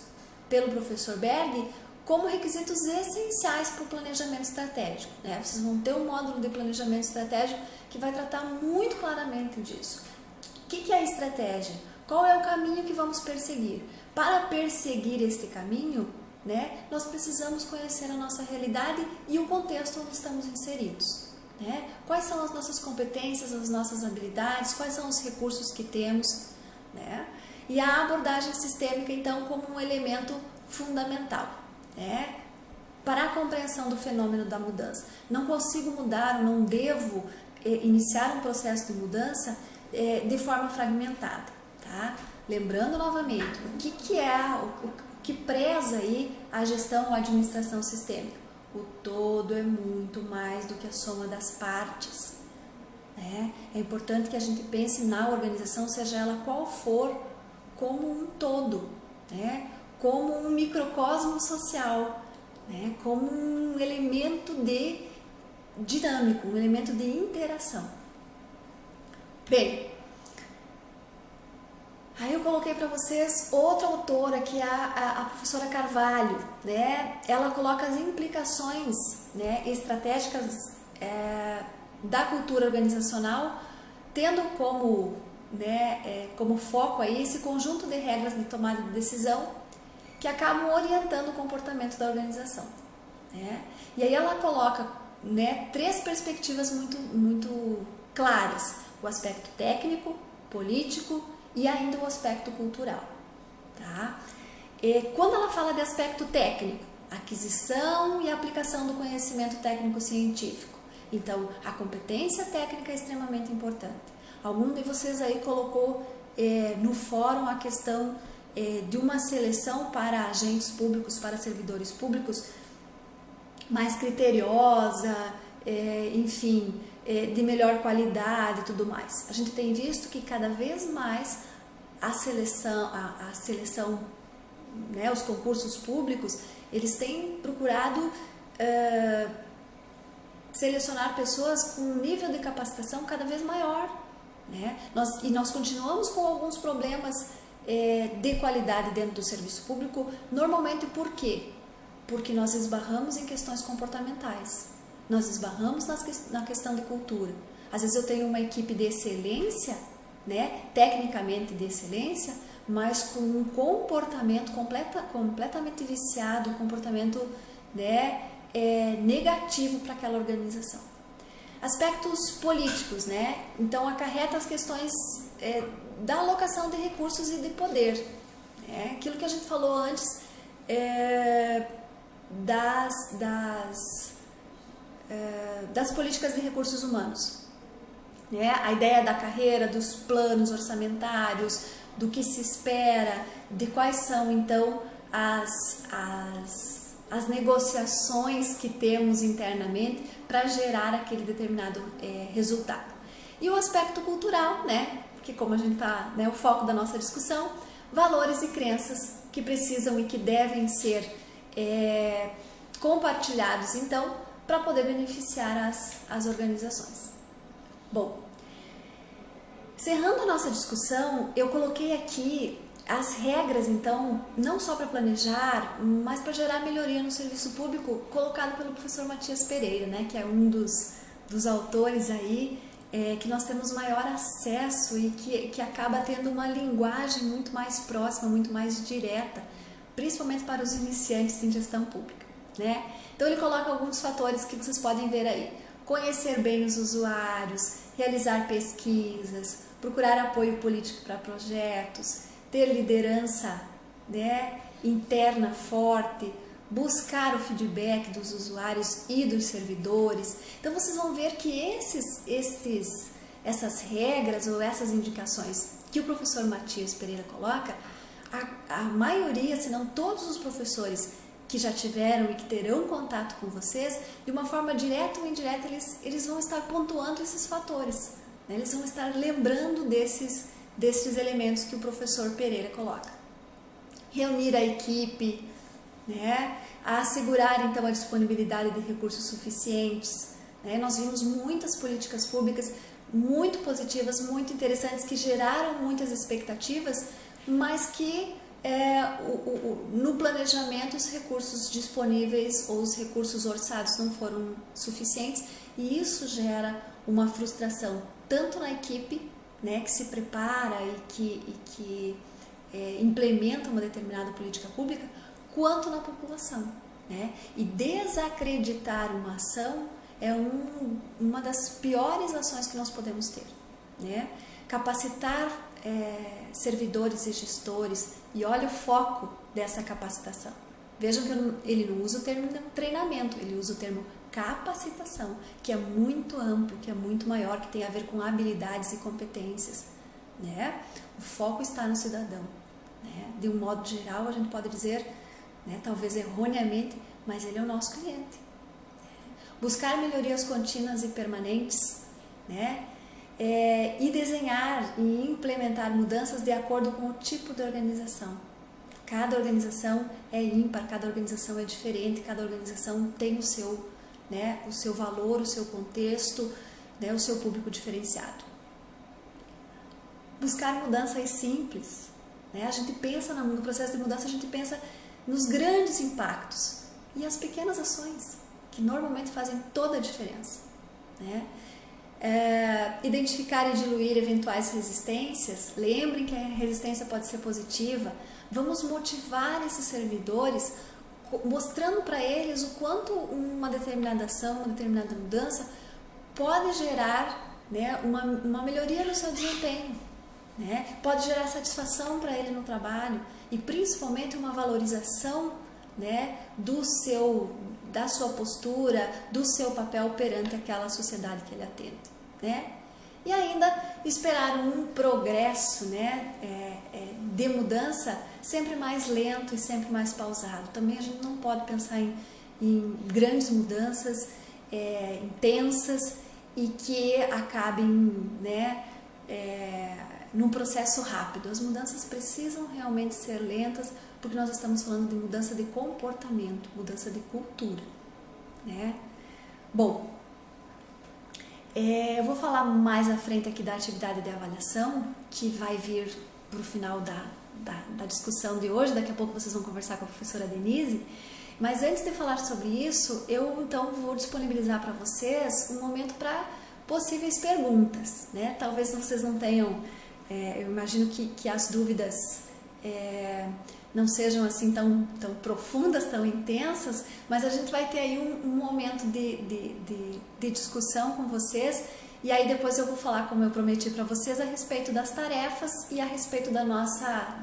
pelo professor Berg como requisitos essenciais para o planejamento estratégico. Né? Vocês vão ter um módulo de planejamento estratégico que vai tratar muito claramente disso. O que é a estratégia? Qual é o caminho que vamos perseguir? Para perseguir este caminho, né, nós precisamos conhecer a nossa realidade e o contexto onde estamos inseridos. Né? Quais são as nossas competências, as nossas habilidades, quais são os recursos que temos. Né? E a abordagem sistêmica, então, como um elemento fundamental, né, para a compreensão do fenômeno da mudança. Não consigo mudar, não devo iniciar um processo de mudança de forma fragmentada. Tá? Lembrando novamente, o que preza aí a gestão ou a administração sistêmica? O todo é muito mais do que a soma das partes. Né? É importante que a gente pense na organização, seja ela qual for, como um todo, né? Como um microcosmo social, né? Como um elemento dinâmico, um elemento de interação. Bem, aí eu coloquei para vocês outra autora, que é a professora Carvalho, né? Ela coloca as implicações, né, estratégicas da cultura organizacional, tendo como foco aí esse conjunto de regras de tomada de decisão que acabam orientando o comportamento da organização. Né? E aí ela coloca, né, 3 perspectivas muito claras: o aspecto técnico, político e ainda o aspecto cultural. Tá? E quando ela fala de aspecto técnico, aquisição e aplicação do conhecimento técnico-científico. Então, a competência técnica é extremamente importante. Algum de vocês aí colocou no fórum a questão de uma seleção para agentes públicos, para servidores públicos, mais criteriosa, enfim, de melhor qualidade e tudo mais. A gente tem visto que cada vez mais a seleção, né, os concursos públicos, eles têm procurado selecionar pessoas com um nível de capacitação cada vez maior. Né? Nós continuamos com alguns problemas de qualidade dentro do serviço público, normalmente por quê? Porque nós esbarramos em questões comportamentais, nós esbarramos na questão de cultura. Às vezes eu tenho uma equipe de excelência, né, tecnicamente de excelência, mas com um comportamento completamente viciado, um comportamento, né, negativo para aquela organização. Aspectos políticos, né? Então acarreta as questões da alocação de recursos e de poder. Né? Aquilo que a gente falou antes das políticas de recursos humanos. Né? A ideia da carreira, dos planos orçamentários, do que se espera, de quais são então as negociações que temos internamente para gerar aquele determinado resultado. E o aspecto cultural, né, que como a gente está, né, o foco da nossa discussão, valores e crenças que precisam e que devem ser compartilhados, então, para poder beneficiar as organizações. Bom, encerrando a nossa discussão, eu coloquei aqui as regras, então, não só para planejar, mas para gerar melhoria no serviço público, colocado pelo professor Matias Pereira, né, que é um dos autores aí que nós temos maior acesso e que acaba tendo uma linguagem muito mais próxima, muito mais direta, principalmente para os iniciantes em gestão pública. Né? Então, ele coloca alguns fatores que vocês podem ver aí: conhecer bem os usuários, realizar pesquisas, procurar apoio político para projetos, ter liderança, né, interna forte, buscar o feedback dos usuários e dos servidores. Então vocês vão ver que essas regras ou essas indicações que o professor Matias Pereira coloca, a maioria, se não todos os professores que já tiveram e que terão contato com vocês, de uma forma direta ou indireta, eles vão estar pontuando esses fatores, né? Eles vão estar lembrando desses elementos que o professor Pereira coloca. Reunir a equipe, né? Assegurar então a disponibilidade de recursos suficientes, né? Nós vimos muitas políticas públicas muito positivas, muito interessantes, que geraram muitas expectativas, mas que no planejamento os recursos disponíveis ou os recursos orçados não foram suficientes, e isso gera uma frustração tanto na equipe, né, que se prepara e que implementa uma determinada política pública, quanto na população, né? E desacreditar uma ação é uma das piores ações que nós podemos ter, né? Capacitar servidores e gestores, e olha o foco dessa capacitação. Vejam que ele não usa o termo treinamento, ele usa o termo capacitação, que é muito amplo, que é muito maior, que tem a ver com habilidades e competências, né? O foco está no cidadão, né? De um modo geral, a gente pode dizer, né, talvez erroneamente, mas ele é o nosso cliente. Buscar melhorias contínuas e permanentes, né? E desenhar e implementar mudanças de acordo com o tipo de organização. Cada organização é ímpar, cada organização é diferente, cada organização tem o seu, né, o seu valor, o seu contexto, né, o seu público diferenciado. Buscar mudanças simples, né? A gente pensa no processo de mudança, a gente pensa nos grandes impactos e as pequenas ações, que normalmente fazem toda a diferença, né? Identificar e diluir eventuais resistências. Lembrem que a resistência pode ser positiva. Vamos motivar esses servidores, mostrando para eles o quanto uma determinada ação, uma determinada mudança pode gerar, né, uma melhoria no seu desempenho, né? Pode gerar satisfação para ele no trabalho e principalmente uma valorização, né, da sua postura, do seu papel perante aquela sociedade que ele atende, né? E ainda esperar um progresso, né, de mudança sempre mais lento e sempre mais pausado. Também a gente não pode pensar em grandes mudanças intensas e que acabem, né, num processo rápido. As mudanças precisam realmente ser lentas, porque nós estamos falando de mudança de comportamento, mudança de cultura, né? Bom, eu vou falar mais à frente aqui da atividade de avaliação, que vai vir para o final da discussão de hoje. Daqui a pouco vocês vão conversar com a professora Denise, mas antes de falar sobre isso, eu então vou disponibilizar para vocês um momento para possíveis perguntas, né? Talvez vocês não tenham, eu imagino que as dúvidas não sejam assim tão profundas, tão intensas, mas a gente vai ter aí um momento de discussão com vocês, e aí depois eu vou falar, como eu prometi para vocês, a respeito das tarefas e a respeito da nossa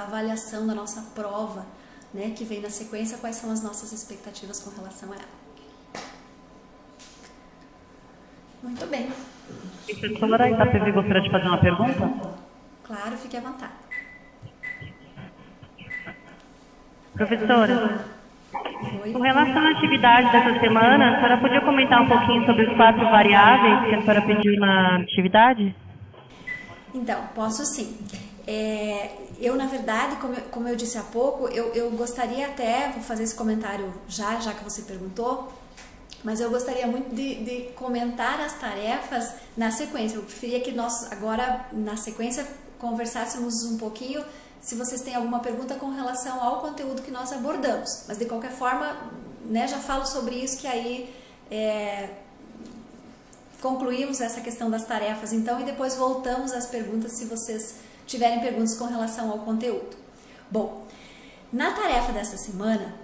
avaliação, da nossa prova, né, que vem na sequência, quais são as nossas expectativas com relação a ela. Muito bem. Professora, a ITAPV gostaria de fazer uma pergunta? Claro, fique à vontade. Professora, Oi. com relação à atividade dessa semana, a senhora podia comentar um pouquinho sobre os 4 variáveis que a senhora pediu na atividade? Então, posso sim. Eu, na verdade, como eu disse há pouco, eu gostaria até, vou fazer esse comentário já que você perguntou, mas eu gostaria muito de comentar as tarefas na sequência. Eu preferia que nós agora, na sequência, conversássemos um pouquinho, se vocês têm alguma pergunta com relação ao conteúdo que nós abordamos. Mas, de qualquer forma, né, já falo sobre isso, que aí concluímos essa questão das tarefas, então, e depois voltamos às perguntas, se vocês tiverem perguntas com relação ao conteúdo. Bom, na tarefa dessa semana,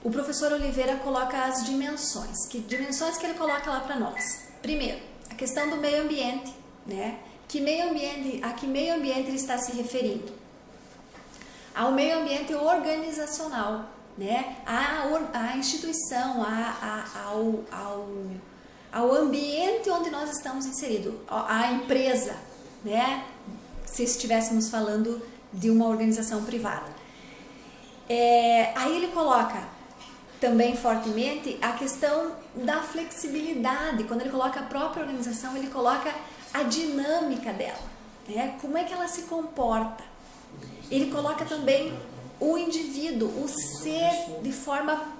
o professor Oliveira coloca as dimensões. Que dimensões que ele coloca lá para nós? Primeiro, a questão do meio ambiente, né? A que meio ambiente ele está se referindo? Ao meio ambiente organizacional, né? À instituição, ao ambiente onde nós estamos inseridos, à empresa, né? Se estivéssemos falando de uma organização privada. Aí ele coloca também fortemente a questão da flexibilidade. Quando ele coloca a própria organização, ele coloca a dinâmica dela, né? Como é que ela se comporta. Ele coloca também o indivíduo, o ser de forma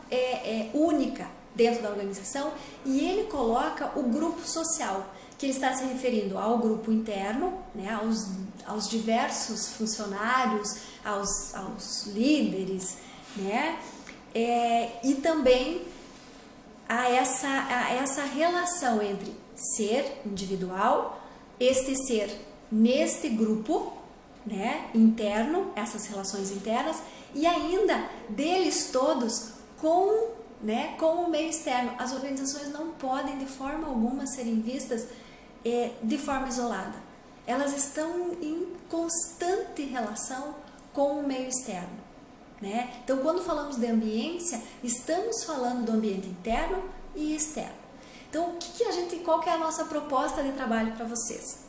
única dentro da organização, e ele coloca o grupo social, que ele está se referindo ao grupo interno, né, aos diversos funcionários, aos líderes, né, e também a essa relação entre ser individual, este ser neste grupo, né, interno, essas relações internas, e ainda deles todos com o meio externo. As organizações não podem de forma alguma serem vistas de forma isolada. Elas estão em constante relação com o meio externo, né? Então, quando falamos de ambiência, estamos falando do ambiente interno e externo. Então, qual que é a nossa proposta de trabalho para vocês?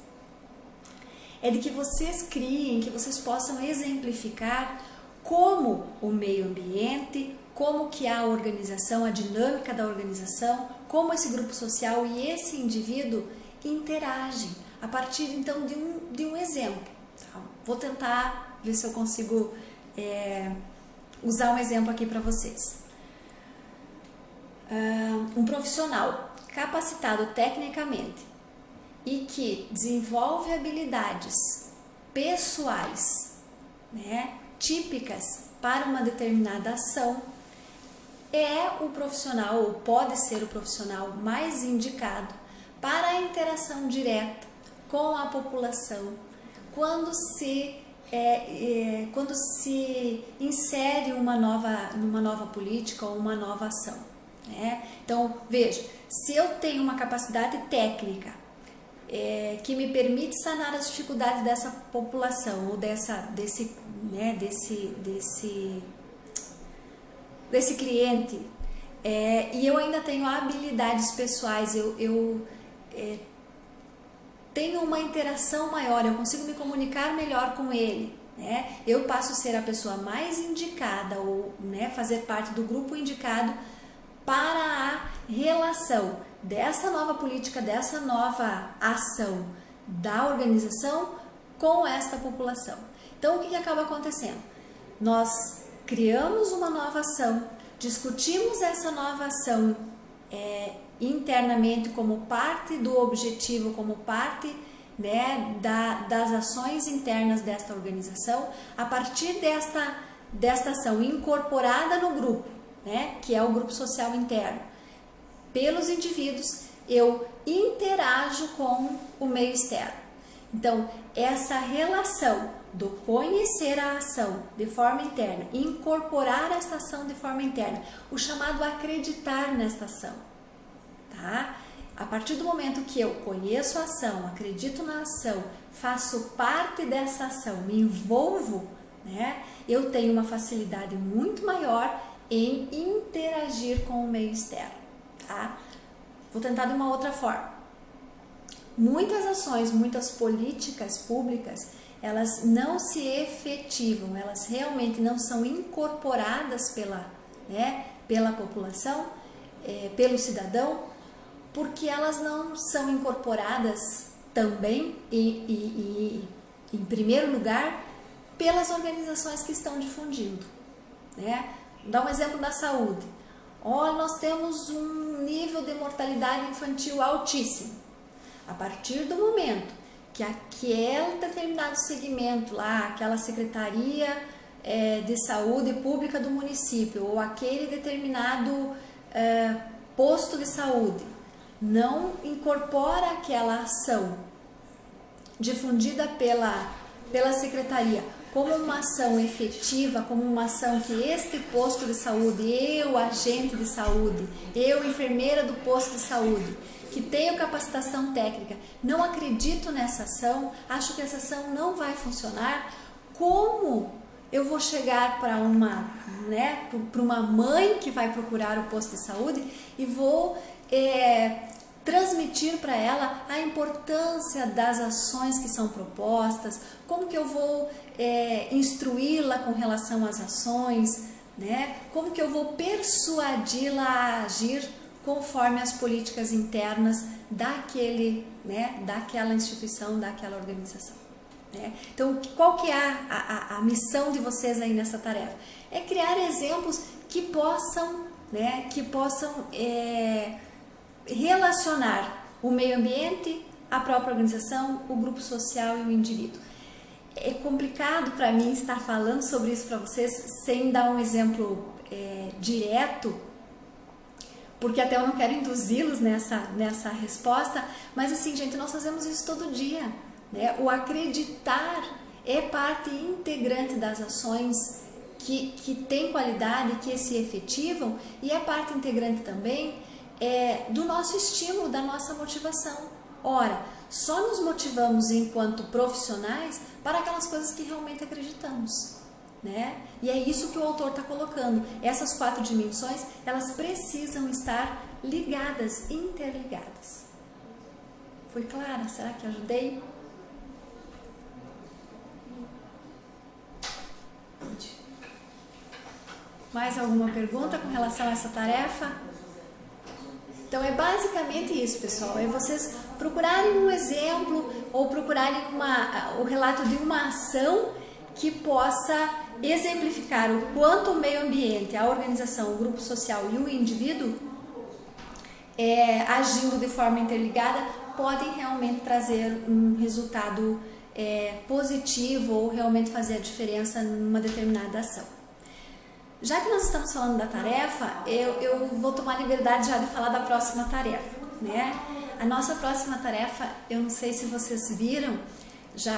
É de que vocês criem, que vocês possam exemplificar como o meio ambiente, como que a organização, a dinâmica da organização, como esse grupo social e esse indivíduo interagem, a partir então de um exemplo. Tá? Vou tentar ver se eu consigo usar um exemplo aqui para vocês. Um profissional capacitado tecnicamente e que desenvolve habilidades pessoais, né, típicas para uma determinada ação, é o profissional, ou pode ser o profissional mais indicado para a interação direta com a população quando se insere numa nova política ou uma nova ação, né? Então, veja, se eu tenho uma capacidade técnica que me permite sanar as dificuldades dessa população ou desse cliente, e eu ainda tenho habilidades pessoais, eu tenho uma interação maior, eu consigo me comunicar melhor com ele, né? Eu passo a ser a pessoa mais indicada, ou, né, fazer parte do grupo indicado para a relação dessa nova política, dessa nova ação da organização com esta população. Então, o que acaba acontecendo? Nós criamos uma nova ação, discutimos essa nova ação internamente como parte do objetivo, como parte, né, das ações internas desta organização, a partir desta ação incorporada no grupo, né, que é o grupo social interno. Pelos indivíduos, eu interajo com o meio externo. Então, essa relação do conhecer a ação de forma interna, incorporar esta ação de forma interna, o chamado acreditar nesta ação, tá? A partir do momento que eu conheço a ação, acredito na ação, faço parte dessa ação, me envolvo, né, eu tenho uma facilidade muito maior em interagir com o meio externo, tá? Vou tentar de uma outra forma. Muitas ações, muitas políticas públicas, elas não se efetivam, elas realmente não são incorporadas pela população, pelo cidadão, porque elas não são incorporadas também e em primeiro lugar, pelas organizações que estão difundindo, né? Vou dar um exemplo da saúde. Nós temos um nível de mortalidade infantil altíssimo. A partir do momento que aquele determinado segmento lá, aquela secretaria de saúde pública do município ou aquele determinado posto de saúde não incorpora aquela ação difundida pela secretaria como uma ação efetiva, como uma ação que este posto de saúde, eu, agente de saúde, eu, enfermeira do posto de saúde, que tenho capacitação técnica, não acredito nessa ação, acho que essa ação não vai funcionar, como eu vou chegar para uma mãe que vai procurar o posto de saúde e vou transmitir para ela a importância das ações que são propostas, como que eu vou instruí-la com relação às ações, né? Como que eu vou persuadi-la a agir conforme as políticas internas daquele, né, daquela instituição, daquela organização, né? Então, qual que é a missão de vocês aí nessa tarefa? É criar exemplos que possam, né, relacionar o meio ambiente, a própria organização, o grupo social e o indivíduo. É complicado para mim estar falando sobre isso para vocês sem dar um exemplo direto, porque até eu não quero induzi-los nessa resposta, mas assim, gente, nós fazemos isso todo dia, né? O acreditar é parte integrante das ações que tem qualidade, que se efetivam, e é parte integrante também do nosso estímulo, da nossa motivação. Ora, só nos motivamos enquanto profissionais para aquelas coisas que realmente acreditamos, né? E é isso que o autor está colocando. Essas 4 dimensões, elas precisam estar ligadas, interligadas. Foi clara? Será que ajudei? Mais alguma pergunta com relação a essa tarefa? Então é basicamente isso, pessoal, é vocês procurarem um exemplo ou procurarem o relato de uma ação que possa exemplificar o quanto o meio ambiente, a organização, o grupo social e o indivíduo, agindo de forma interligada, podem realmente trazer um resultado positivo ou realmente fazer a diferença numa determinada ação. Já que nós estamos falando da tarefa, eu vou tomar liberdade já de falar da próxima tarefa, né? A nossa próxima tarefa, eu não sei se vocês viram, já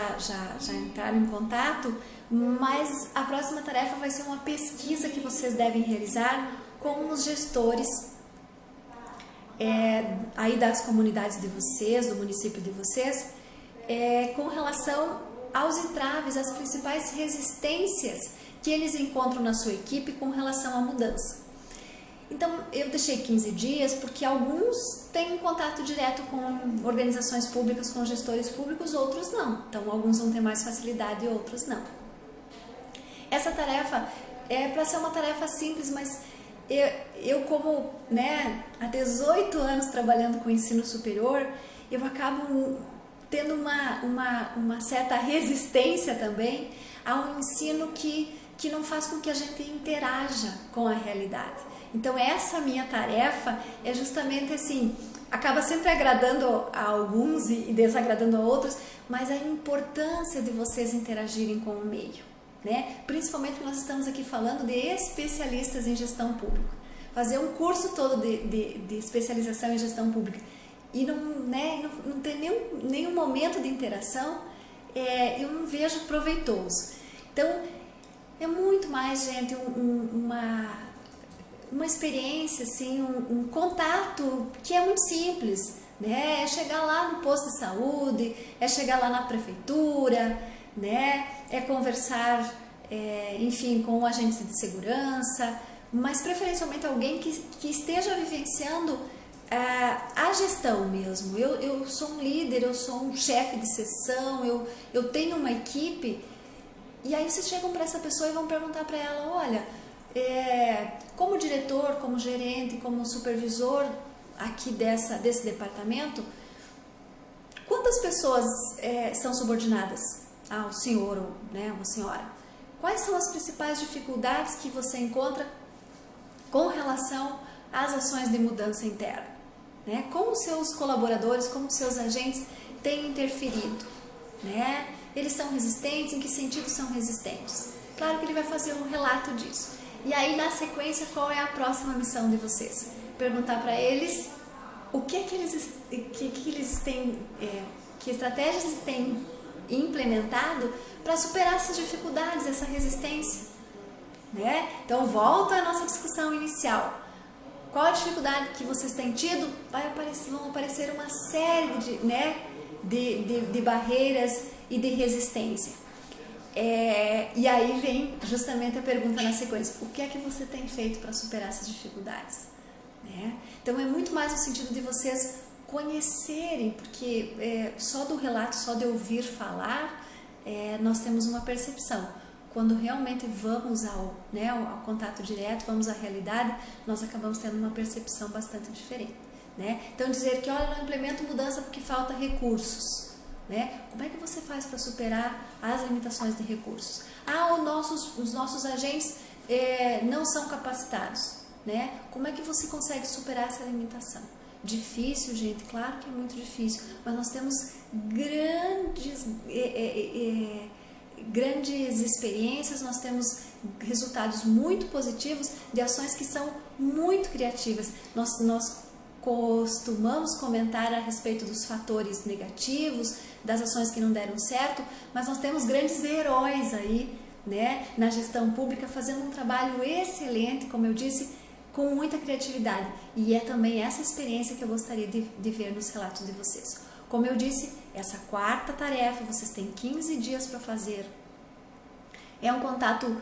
entraram em contato, mas a próxima tarefa vai ser uma pesquisa que vocês devem realizar com os gestores aí das comunidades de vocês, do município de vocês, com relação aos entraves, às principais resistências que eles encontram na sua equipe com relação à mudança. Então, eu deixei 15 dias porque alguns têm contato direto com organizações públicas, com gestores públicos, outros não. Então, alguns vão ter mais facilidade e outros não. Essa tarefa é para ser uma tarefa simples, mas eu como, né, há 18 anos trabalhando com ensino superior, eu acabo tendo uma certa resistência também a um ensino que não faz com que a gente interaja com a realidade. Então essa minha tarefa é justamente assim, acaba sempre agradando a alguns e desagradando a outros, mas a importância de vocês interagirem com o meio, né? Principalmente porque nós estamos aqui falando de especialistas em gestão pública. Fazer um curso todo de especialização em gestão pública e não ter nenhum momento de interação, eu não vejo proveitoso. Então, é muito mais, gente, uma experiência, assim, um contato que é muito simples, né? É chegar lá no posto de saúde, é chegar lá na prefeitura, né? É conversar, enfim, com um agente de segurança, mas preferencialmente alguém que esteja vivenciando a gestão mesmo. Eu sou um líder, eu sou um chefe de seção, eu tenho uma equipe. E aí vocês chegam para essa pessoa e vão perguntar para ela, olha, como diretor, como gerente, como supervisor aqui desse departamento, quantas pessoas são subordinadas ao senhor ou, né, ou senhora? Quais são as principais dificuldades que você encontra com relação às ações de mudança interna, né? Como os seus colaboradores, como os seus agentes têm interferido, né? Eles são resistentes? Em que sentido são resistentes? Claro que ele vai fazer um relato disso. E aí, na sequência, qual é a próxima missão de vocês? Perguntar para eles o que eles têm, que estratégias eles têm implementado para superar essas dificuldades, essa resistência, né? Então, volta à nossa discussão inicial. Qual a dificuldade que vocês têm tido? Vão aparecer uma série de barreiras e de resistência. E aí vem justamente a pergunta na sequência: o que é que você tem feito para superar essas dificuldades? Né? Então é muito mais no sentido de vocês conhecerem, porque só do relato, só de ouvir falar, nós temos uma percepção. quando realmente vamos ao contato direto, vamos à realidade, nós acabamos tendo uma percepção bastante diferente. Né? Então dizer que, olha, não implemento mudança porque falta recursos. Né? Como é que você faz para superar as limitações de recursos? Os nossos agentes não são capacitados. Né? Como é que você consegue superar essa limitação? Difícil, gente, claro que é muito difícil, mas nós temos grandes experiências, nós temos resultados muito positivos de ações que são muito criativas. Nós costumamos comentar a respeito dos fatores negativos, das ações que não deram certo, mas nós temos grandes heróis aí, né, na gestão pública, fazendo um trabalho excelente, como eu disse, com muita criatividade. E é também essa experiência que eu gostaria de ver nos relatos de vocês. Como eu disse, essa quarta tarefa, vocês têm 15 dias para fazer. É um contato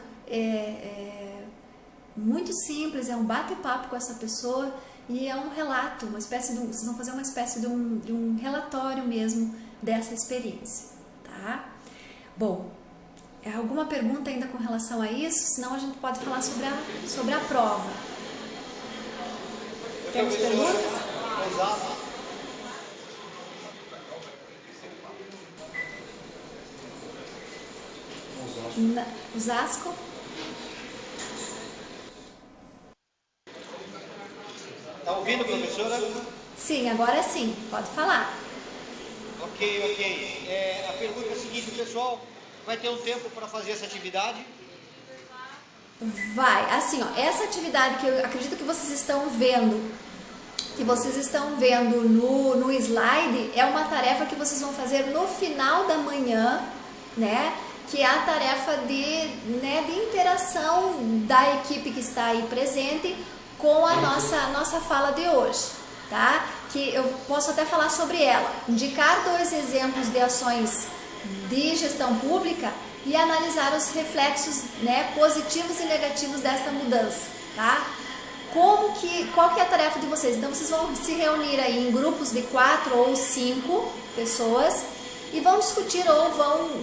muito simples, é um bate-papo com essa pessoa e é um relato, vocês vão fazer uma espécie de um relatório mesmo dessa experiência, tá? Bom, alguma pergunta ainda com relação a isso? Senão a gente pode falar sobre a prova. Temos perguntas? Osasco? Está ouvindo, professora? Sim, agora sim, pode falar. Ok. A pergunta é a seguinte, o pessoal vai ter um tempo para fazer essa atividade? Vai, assim, ó, essa atividade que eu acredito que vocês estão vendo, no slide, é uma tarefa que vocês vão fazer no final da manhã, né? Que é a tarefa de interação da equipe que está aí presente com a nossa fala de hoje, tá? Que eu posso até falar sobre ela, indicar 2 exemplos de ações de gestão pública e analisar os reflexos, né, positivos e negativos desta mudança, tá? Qual que é a tarefa de vocês? Então vocês vão se reunir aí em grupos de 4 ou 5 pessoas e vão discutir ou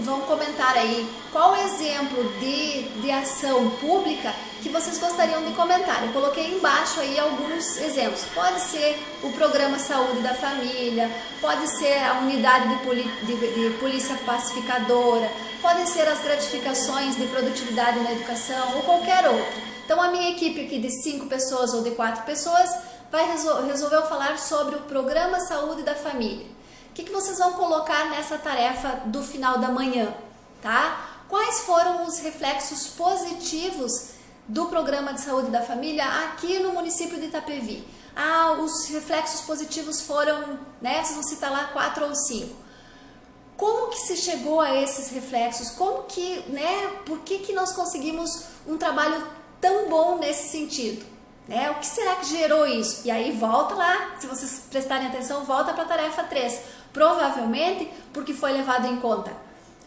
vão comentar aí qual exemplo de ação pública que vocês gostariam de comentar. Eu coloquei embaixo aí alguns exemplos. Pode ser o programa Saúde da Família, pode ser a unidade de polícia pacificadora, podem ser as gratificações de produtividade na educação ou qualquer outra. Então a minha equipe aqui de 5 pessoas ou de 4 pessoas resolveu falar sobre o programa Saúde da Família. O que vocês vão colocar nessa tarefa do final da manhã, tá? Quais foram os reflexos positivos do programa de saúde da família aqui no município de Itapevi? Os reflexos positivos foram, né? Vocês vão citar lá 4 ou 5. Como que se chegou a esses reflexos? Por que nós conseguimos um trabalho tão bom nesse sentido? Né? O que será que gerou isso? E aí volta lá, se vocês prestarem atenção, volta para a tarefa 3. Provavelmente porque foi levado em conta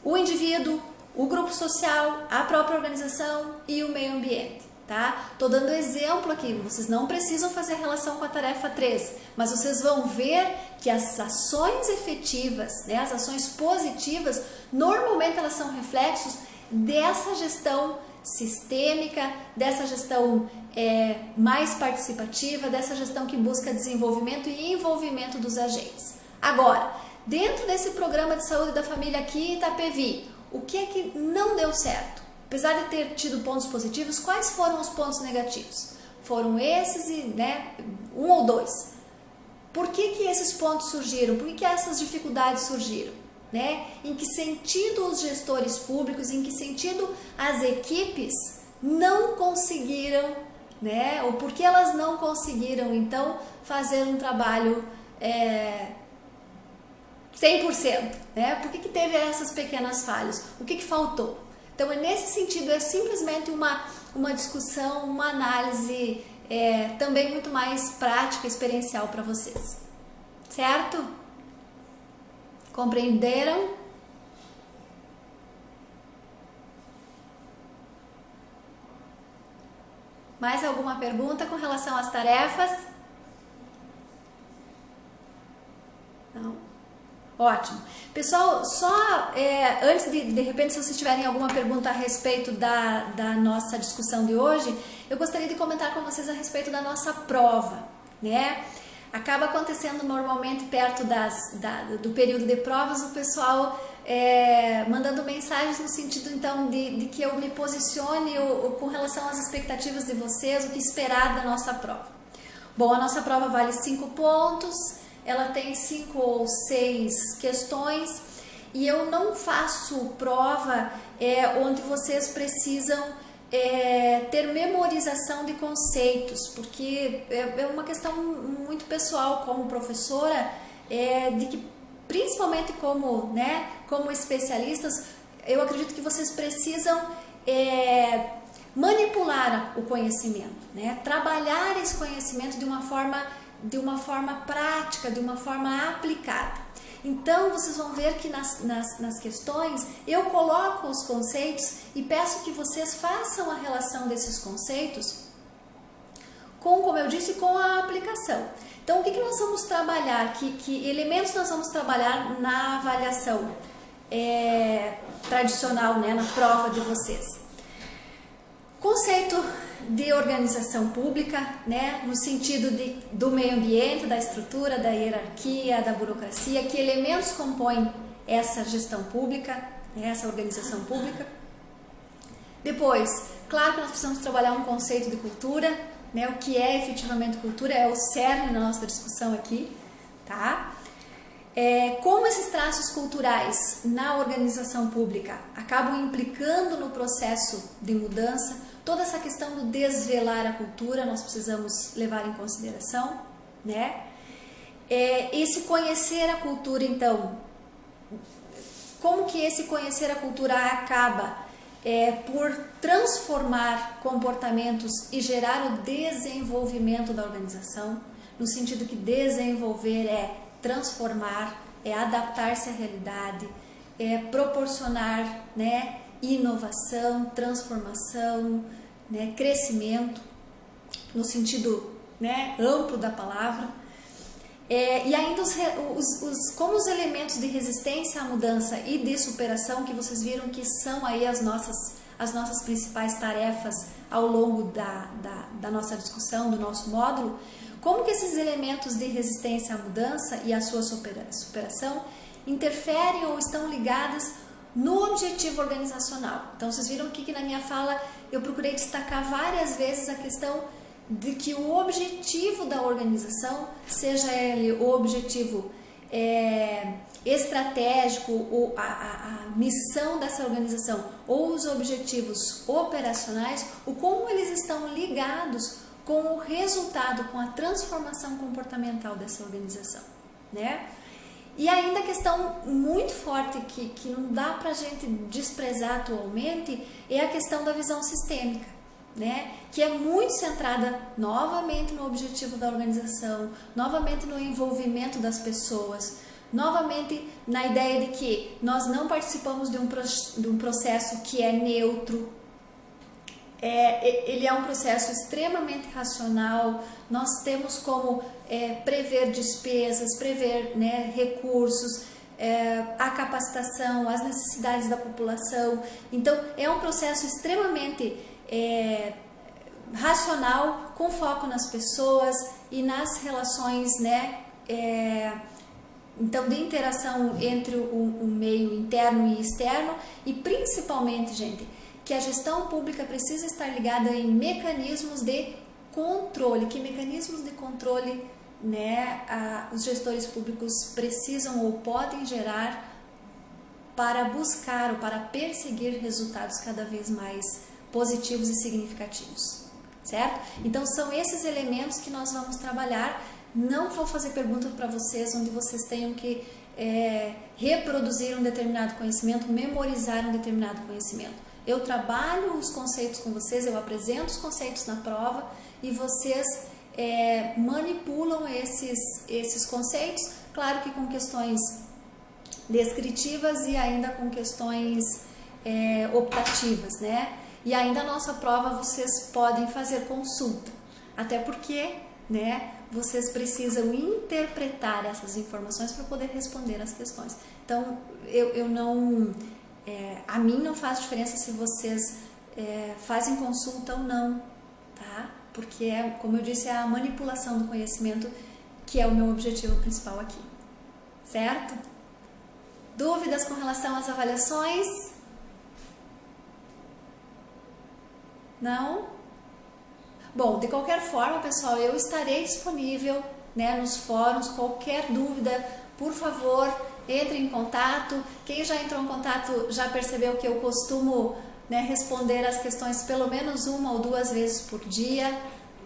o indivíduo, o grupo social, a própria organização e o meio ambiente, tá? Tô dando exemplo aqui, vocês não precisam fazer relação com a tarefa 3, mas vocês vão ver que as ações efetivas, né, as ações positivas, normalmente elas são reflexos dessa gestão sistêmica, dessa gestão mais participativa, dessa gestão que busca desenvolvimento e envolvimento dos agentes. Agora, dentro desse programa de saúde da família aqui em Itapevi, o que é que não deu certo? Apesar de ter tido pontos positivos, quais foram os pontos negativos? Foram esses, né, 1 ou 2. Por que esses pontos surgiram? Por que essas dificuldades surgiram? Né? Em que sentido os gestores públicos, em que sentido as equipes não conseguiram, né? Ou por que elas não conseguiram, então, fazer um trabalho 100%, né? Por que teve essas pequenas falhas? O que faltou? Então, nesse sentido, é simplesmente uma discussão, uma análise também muito mais prática, experiencial para vocês. Certo? Compreenderam? Mais alguma pergunta com relação às tarefas? Não? Ótimo. Pessoal, só antes de repente, se vocês tiverem alguma pergunta a respeito da nossa discussão de hoje, eu gostaria de comentar com vocês a respeito da nossa prova, né? Acaba acontecendo normalmente perto do período de provas, o pessoal mandando mensagens no sentido então de que eu me posicione com relação às expectativas de vocês, o que esperar da nossa prova. Bom, a nossa prova vale 5 pontos, ela tem 5 ou 6 questões e eu não faço prova onde vocês precisam ter memorização de conceitos, porque é uma questão muito pessoal como professora, de que principalmente como especialistas, eu acredito que vocês precisam manipular o conhecimento, né? Trabalhar esse conhecimento de uma forma prática, de uma forma aplicada. Então, vocês vão ver que nas questões eu coloco os conceitos e peço que vocês façam a relação desses conceitos como eu disse, com a aplicação. Então, o que nós vamos trabalhar? Que elementos nós vamos trabalhar na avaliação tradicional, né, na prova de vocês? Conceito de organização pública, né, no sentido do meio ambiente, da estrutura, da hierarquia, da burocracia, que elementos compõem essa gestão pública, né, essa organização pública. Depois, claro que nós precisamos trabalhar um conceito de cultura, né, o que é efetivamente cultura, é o cerne da nossa discussão aqui, tá? Como esses traços culturais na organização pública acabam implicando no processo de mudança, toda essa questão do desvelar a cultura nós precisamos levar em consideração, né? Esse conhecer a cultura, então, como que esse conhecer a cultura acaba por transformar comportamentos e gerar o desenvolvimento da organização, no sentido que desenvolver é transformar, é adaptar-se à realidade, é proporcionar, né, inovação, transformação, né, crescimento, no sentido, né, amplo da palavra. E ainda como os elementos de resistência à mudança e de superação, que vocês viram que são aí as nossas principais tarefas ao longo da nossa discussão, do nosso módulo, como que esses elementos de resistência à mudança e à sua superação interferem ou estão ligadas no objetivo organizacional. Então, vocês viram aqui que na minha fala eu procurei destacar várias vezes a questão de que o objetivo da organização, seja ele o objetivo estratégico, ou a missão dessa organização, ou os objetivos operacionais, o como eles estão ligados com o resultado, com a transformação comportamental dessa organização, né? E ainda a questão muito forte que não dá para a gente desprezar atualmente é a questão da visão sistêmica, né? Que é muito centrada novamente no objetivo da organização, novamente no envolvimento das pessoas, novamente na ideia de que nós não participamos de um processo que é neutro. Ele é um processo extremamente racional, nós temos como prever despesas, prever, né, recursos, a capacitação, as necessidades da população. Então, é um processo extremamente racional, com foco nas pessoas e nas relações, né, então, de interação entre o meio interno e externo, e principalmente, gente, que a gestão pública precisa estar ligada em mecanismos de controle. Que mecanismos de controle, né, os gestores públicos precisam ou podem gerar para buscar ou para perseguir resultados cada vez mais positivos e significativos, certo? Então, são esses elementos que nós vamos trabalhar. Não vou fazer pergunta para vocês onde vocês tenham que reproduzir um determinado conhecimento, memorizar um determinado conhecimento. Eu trabalho os conceitos com vocês, eu apresento os conceitos na prova e vocês manipulam esses conceitos, claro que com questões descritivas e ainda com questões optativas, né? E ainda a nossa prova vocês podem fazer consulta, até porque, né, vocês precisam interpretar essas informações para poder responder as questões. Então, eu não... a mim não faz diferença se vocês fazem consulta ou não, tá? Porque, como eu disse, é a manipulação do conhecimento que é o meu objetivo principal aqui, certo? Dúvidas com relação às avaliações? Não? Bom, de qualquer forma, pessoal, eu estarei disponível, né, nos fóruns. Qualquer dúvida, por favor, entre em contato. Quem já entrou em contato já percebeu que eu costumo, né, responder as questões pelo menos 1 ou 2 vezes por dia,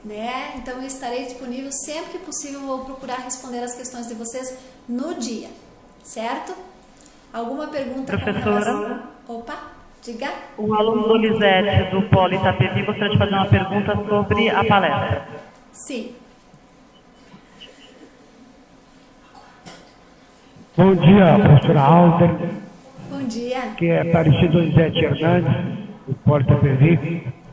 né? Então eu estarei disponível sempre que possível. Vou procurar responder as questões de vocês no dia, certo? Alguma pergunta? Professora? Opa, diga. O aluno Donizete do Polo Itapevi gostaria de fazer uma pergunta sobre a palestra. Sim. Bom dia, professora Alder. Bom dia. Que é Aparecido Donizete Hernandes, do Polo Itapevi.